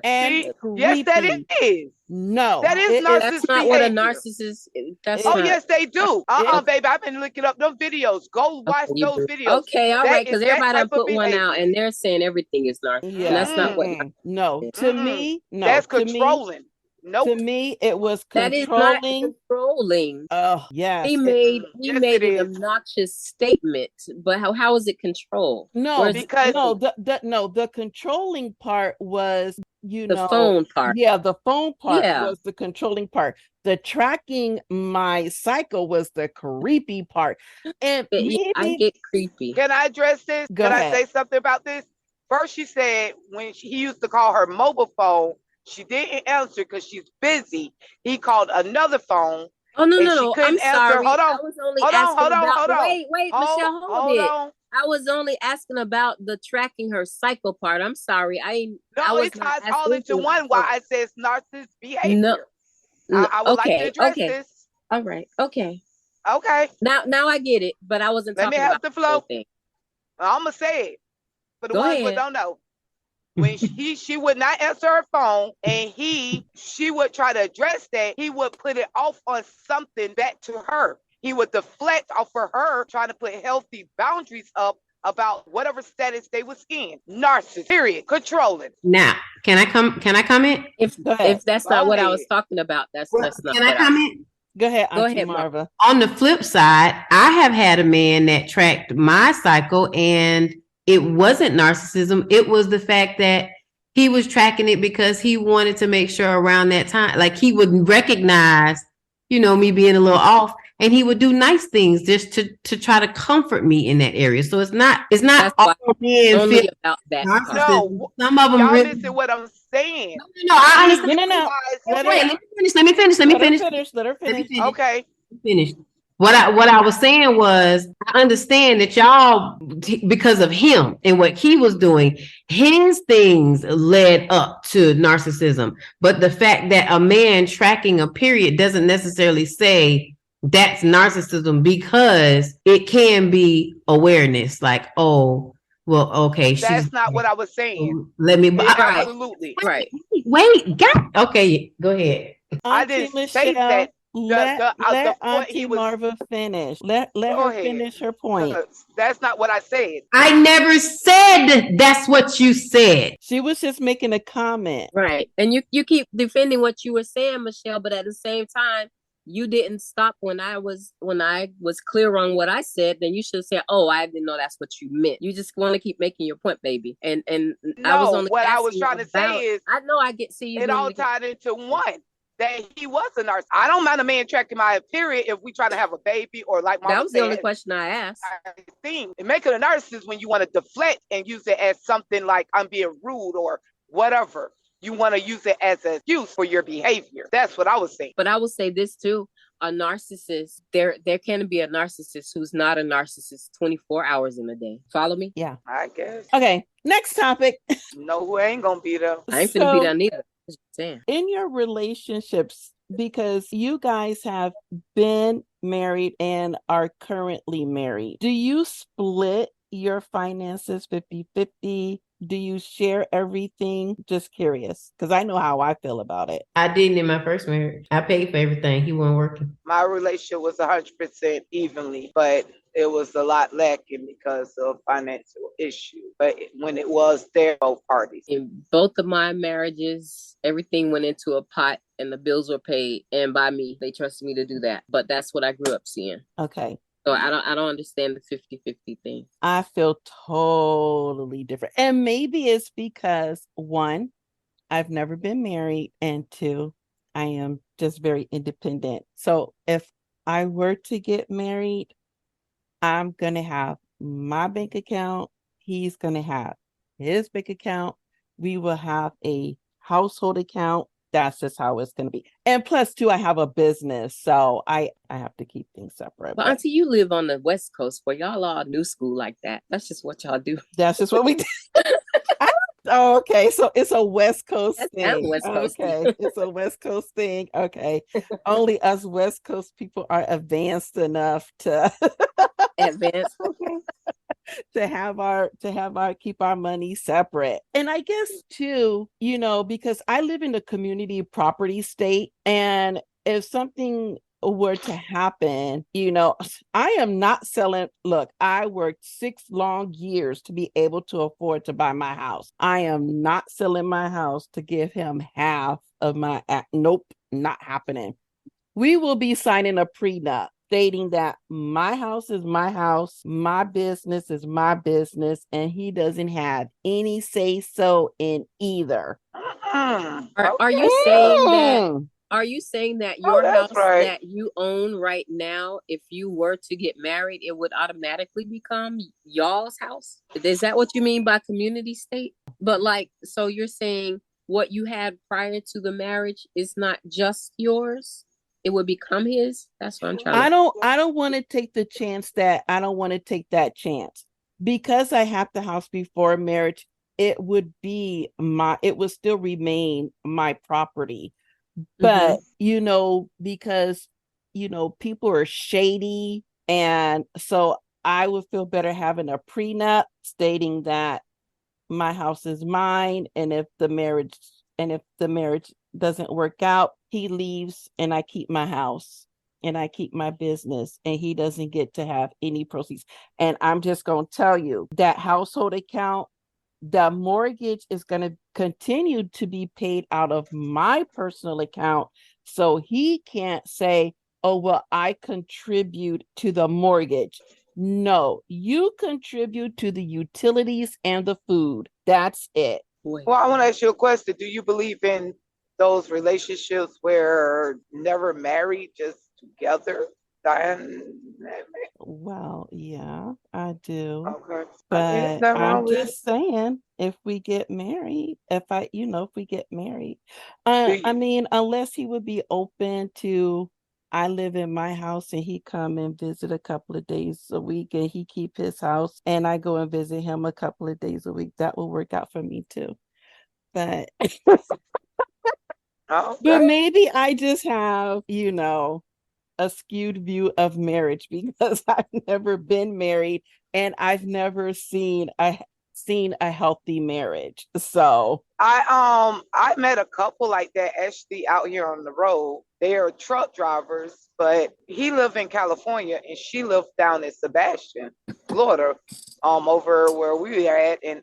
S1: and creepy.
S3: Yes, that is.
S1: No,
S3: that is narcissist.
S2: That's not what a narcissist is.
S3: Yes, they do. Baby, I've been looking up them videos. Go watch those videos.
S2: Okay, all right, because everybody put one out and they're saying everything is narcissist. Yeah. And that's not what.
S1: No, to me, no.
S3: That's controlling. Nope.
S1: To me, it was controlling.
S2: That is not controlling.
S1: Oh, yes.
S2: He made an obnoxious statement, but how is it control?
S1: No, because the controlling part was
S2: the phone part.
S1: Yeah, the phone part was the controlling part. The tracking my cycle was the creepy part. And
S2: I get creepy.
S3: Can I address this?
S1: Can
S3: I say something about this? First, she said when he used to call her mobile phone, she didn't answer because she's busy. He called another phone.
S2: Oh no! I'm sorry.
S3: Hold on.
S2: I was only asking Wait, Michelle, hold it.
S3: On.
S2: I was only asking about the tracking her cycle part. I'm sorry.
S3: It ties all into one. Why I said narcissist behavior.
S2: No.
S3: I would like to address this.
S2: All right. Okay.
S3: Now
S2: I get it, but I wasn't.
S3: Let me have the flow. I'm gonna say it for the ones who don't know. When she would not answer her phone, and she would try to address that, he would put it off on something back to her. He would deflect off of her, trying to put healthy boundaries up about whatever status they was in. Narcissist, period. Controlling.
S4: Now, can I comment?
S2: If that's not what I was talking about, that's not.
S4: Can I comment?
S1: Go ahead, Marva.
S4: On the flip side, I have had a man that tracked my cycle, and it wasn't narcissism. It was the fact that he was tracking it because he wanted to make sure around that time, like he would recognize, me being a little off, and he would do nice things just to try to comfort me in that area. So it's not
S2: That's
S4: all
S2: why
S4: being
S2: only about that part.
S3: No,
S4: some of them
S3: y'all
S4: really.
S3: missing what I'm saying.
S4: No, I
S3: These
S4: understand.
S1: No.
S3: guys,
S4: Wait, let me finish.
S1: Let her finish. Let her finish.
S3: okay.
S4: Finish. What I was saying was, I understand that y'all, because of him and what he was doing, his things led up to narcissism. But the fact that a man tracking a period doesn't necessarily say that's narcissism, because it can be awareness. Like, oh, well, okay,
S3: That's not what I was saying.
S4: let me.
S3: Absolutely.
S2: Right.
S4: Wait, okay, go ahead.
S3: I
S1: Auntie
S3: didn't say
S1: Michelle,
S3: that.
S1: let
S3: The point
S1: Auntie
S3: he was.
S1: Marva finish. Let
S3: Go
S1: her
S3: ahead.
S1: finish her point.
S3: That's not what I said.
S4: I never said that's what you said.
S1: She was just making a comment.
S2: Right. And you keep defending what you were saying, Michelle, but at the same time, you didn't stop when I was clear on what I said. Then you should say, "Oh, I didn't know that's what you meant." You just want to keep making your point, baby. And I was
S3: No,
S2: only
S3: what I was
S2: asking
S3: trying to say is,
S2: I know I get see you
S3: it
S2: doing
S3: all
S2: it again.
S3: tied into one. That he was a narcissist. I don't mind a man tracking my period if we try to have a baby, or like Mama
S2: That was the only question I asked.
S3: thing. And make it a narcissist when you want to deflect and use it as something like I'm being rude or whatever. You want to use it as an excuse for your behavior. That's what I was saying.
S2: But I will say this too. A narcissist, there can be a narcissist who's not a narcissist 24 hours in a day. Follow me?
S1: Yeah.
S3: I guess.
S1: Okay, next topic.
S3: No, who ain't gonna be there.
S2: I ain't finna be there neither.
S1: In your relationships, because you guys have been married and are currently married, do you split your finances 50-50? Do you share everything? Just curious, because I know how I feel about it.
S4: I didn't in my first marriage. I paid for everything. He wasn't working.
S3: My relationship was 100% evenly, but it was a lot lacking because of financial issue. But when it was there, both parties.
S2: In both of my marriages, everything went into a pot and the bills were paid, and by me. They trusted me to do that. But that's what I grew up seeing.
S1: Okay.
S2: So I don't understand the 50-50 thing.
S1: I feel totally different. And maybe it's because, one, I've never been married, and two, I am just very independent. So if I were to get married, I'm going to have my bank account. He's going to have his bank account. We will have a household account. That's just how it's going to be. And plus, too, I have a business, so I have to keep things separate.
S2: But Auntie, you live on the West Coast where y'all are new school like that. That's just what y'all do.
S1: That's just what we do. Oh, okay. So it's a West Coast thing.
S2: West Coast
S1: Okay. It's a West Coast thing. Okay. Only us West Coast people are advanced enough to
S2: advanced. Okay.
S1: to have our keep our money separate. And I guess too, because I live in a community property state, and if something were to happen, I am not selling. Look, I worked 6 long years to be able to afford to buy my house. I am not selling my house to give him half of my. Nope, not happening. We will be signing a prenup stating that my house is my house, my business is my business, and he doesn't have any say so in either.
S2: Are you saying that? Are you saying that your house that you own right now, if you were to get married, it would automatically become y'all's house? Is that what you mean by community state? But so you're saying what you had prior to the marriage is not just yours? It would become his? That's what I'm trying to.
S1: I don't want to take the chance that I don't want to take that chance. Because I have the house before marriage, it would still remain my property. But, because, people are shady. And so I would feel better having a prenup stating that my house is mine. And if the marriage doesn't work out, he leaves and I keep my house and I keep my business, and he doesn't get to have any proceeds. And I'm just going to tell you that household account, the mortgage is going to continue to be paid out of my personal account. So he can't say, oh, well, I contribute to the mortgage. No, you contribute to the utilities and the food. That's it.
S3: Well, I want to ask you a question. Do you believe in those relationships where never married, just together, Diane?
S1: Well, yeah, I do.
S3: Okay.
S1: But
S3: Nothing
S1: I'm
S3: wrong with
S1: just saying, if we get married, if we get married,
S3: Do
S1: I
S3: you?
S1: mean, unless he would be open to, I live in my house and he come and visit a couple of days a week and he keep his house and I go and visit him a couple of days a week, that will work out for me too. But
S3: Oh,
S1: but
S3: okay.
S1: maybe I just have, a skewed view of marriage because I've never been married and I've never seen a healthy marriage. So
S3: I met a couple like that actually out here on the road. They are truck drivers, but he lived in California and she lived down in Sebastian, Florida, over where we are at, and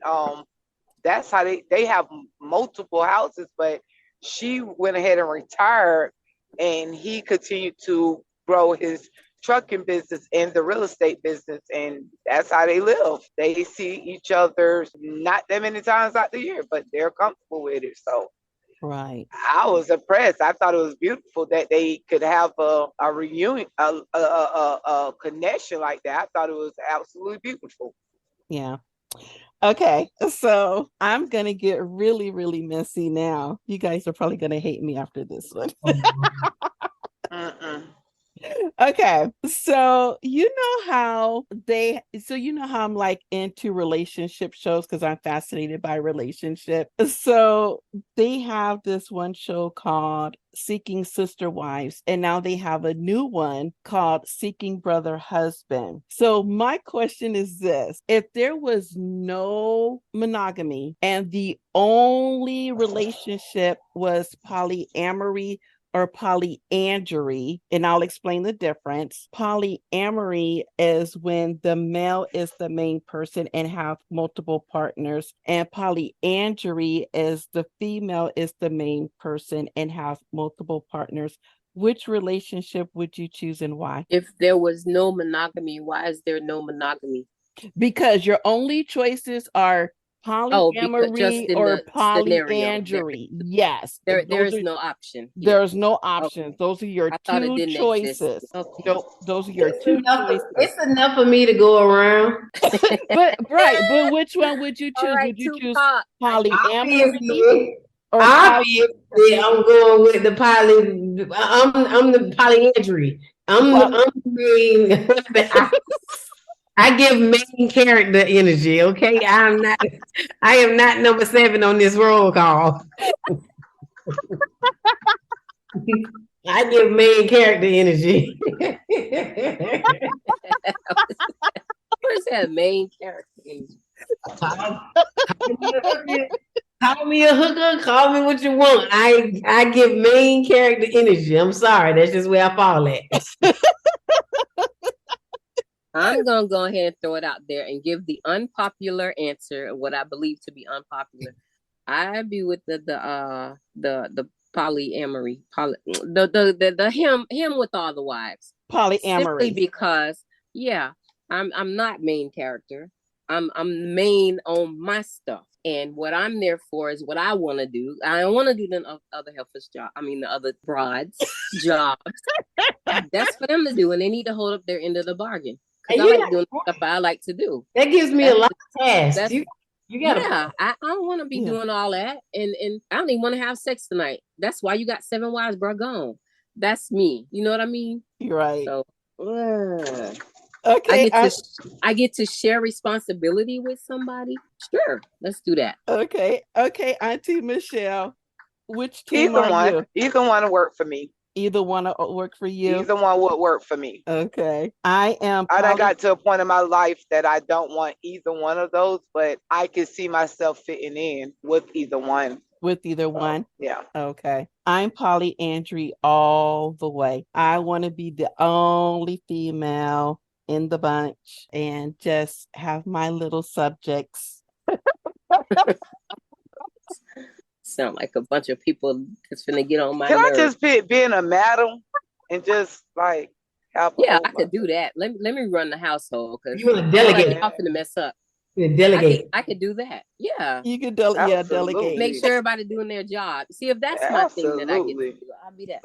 S3: that's how they have multiple houses, but she went ahead and retired, and he continued to grow his trucking business and the real estate business, and that's how they live. They see each other not that many times out the year, but they're comfortable with it. So
S1: right.
S3: I was impressed. I thought it was beautiful that they could have a reunion, a connection like that. I thought it was absolutely beautiful.
S1: Yeah. Okay. So I'm gonna get really, really messy now. You guys are probably gonna hate me after this one.
S3: Mm-mm.
S1: Okay, so you know how I'm like into relationship shows because I'm fascinated by relationship. So they have this one show called Seeking Sister Wives, and now they have a new one called Seeking Brother Husband. So my question is this: if there was no monogamy and the only relationship was polyamory or polyandry, and I'll explain the difference. Polyamory is when the male is the main person and have multiple partners, and polyandry is the female is the main person and have multiple partners. Which relationship would you choose and why?
S2: If there was no monogamy, why is there no monogamy?
S1: Because your only choices are
S2: Oh, because just
S1: polyamory
S2: in
S1: or
S2: the scenario,
S1: polyandry. Yes,
S2: there is no option here.
S1: there's no options.
S2: Okay.
S1: Those are your
S2: I thought it
S1: two
S2: didn't exist.
S1: choices.
S2: Okay.
S1: No, those are your two choices.
S4: It's enough for me to go around.
S1: But which one would you
S2: All
S1: choose?
S2: right,
S1: Would you choose
S2: Tupac.
S1: polyamory
S4: Obviously,
S1: or
S4: obviously, I'm going with the poly. I'm the polyandry.
S1: well,
S4: I'm the main. I give main character energy. Okay, I am not number 7 on this roll call. I give main character energy.
S2: Where's that main character?
S4: Call me a hooker, call me what you want. I give main character energy. I'm sorry, that's just where I fall at.
S2: I'm gonna go ahead and throw it out there and give the unpopular answer, what I believe to be unpopular. I'd be with the polyamory, the him with all the wives. Simply
S1: polyamory.
S2: because, yeah, I'm not main character. I'm main on my stuff. And what I'm there for is what I want to do. I don't want to do the other helpers job. I mean, the other broads jobs. That's for them to do, and they need to hold up their end of the bargain. Because I like doing stuff I like to do.
S4: That gives me a lot of tasks. You gotta.
S2: Yeah, I don't want to be doing all that, and I don't even want to have sex tonight. That's why you got 7 wives, bro. Gone. That's me. You know what I mean?
S1: You're right.
S2: So,
S1: okay,
S2: I get to share responsibility with somebody. Sure, let's do that.
S1: Okay, Auntie Michelle, which team are you?
S3: Either one will work for me.
S1: Either one will work for you.
S3: Either one would work for me.
S1: Okay, I
S3: done got to a point in my life that I don't want either one of those, but I can see myself fitting in with either one.
S1: With either one?
S3: Yeah.
S1: Okay. I'm polyandry all the way. I want to be the only female in the bunch and just have my little subjects.
S2: Sound like a bunch of people that's gonna get on my
S3: Can
S2: nerves.
S3: I just be in a madam and just like have
S2: I could do that. Let me run the household because
S4: you want to delegate.
S2: I'm finna mess up.
S4: You delegate.
S2: I could do that. Yeah.
S1: You could delegate.
S2: Make sure everybody doing their job. See if that's my thing that I get to do. I'll be that.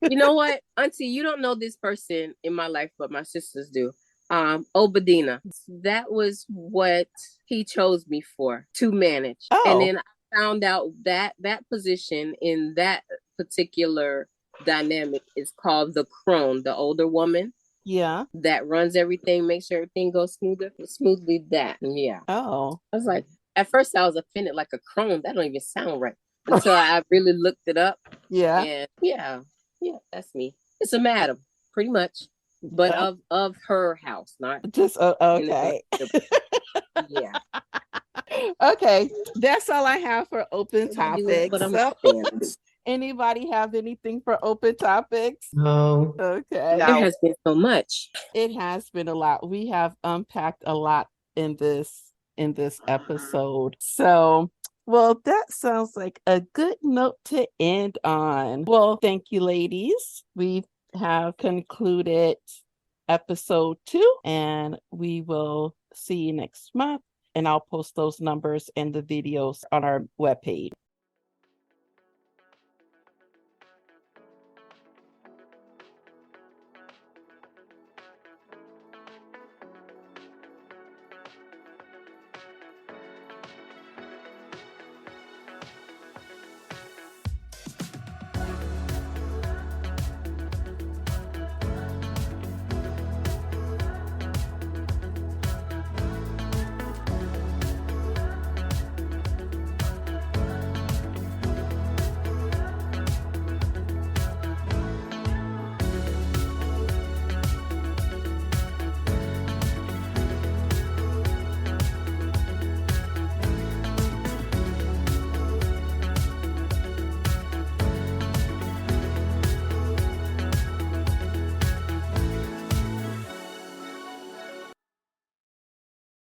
S2: You know what, Auntie, you don't know this person in my life, but my sisters do. Obadina. That was what he chose me for, to manage.
S1: Oh.
S2: And then I found out that that position in that particular dynamic is called the crone, the older woman.
S1: Yeah.
S2: That runs everything, makes sure everything goes smoothly. That. Yeah.
S1: Oh.
S2: I was like, at first I was offended, like a crone. That don't even sound right. Until I really looked it up.
S1: Yeah.
S2: And yeah, that's me. It's a madam, pretty much. But of her house, not
S1: just okay.
S2: Yeah.
S1: Okay. That's all I have for open topics. Anybody have anything for open topics?
S4: No.
S1: Okay.
S2: There has been so much.
S1: It has been a lot. We have unpacked a lot in this episode. So, well, that sounds like a good note to end on. Well, thank you, ladies. We have concluded episode 2, and we will see you next month. And I'll post those numbers and the videos on our webpage.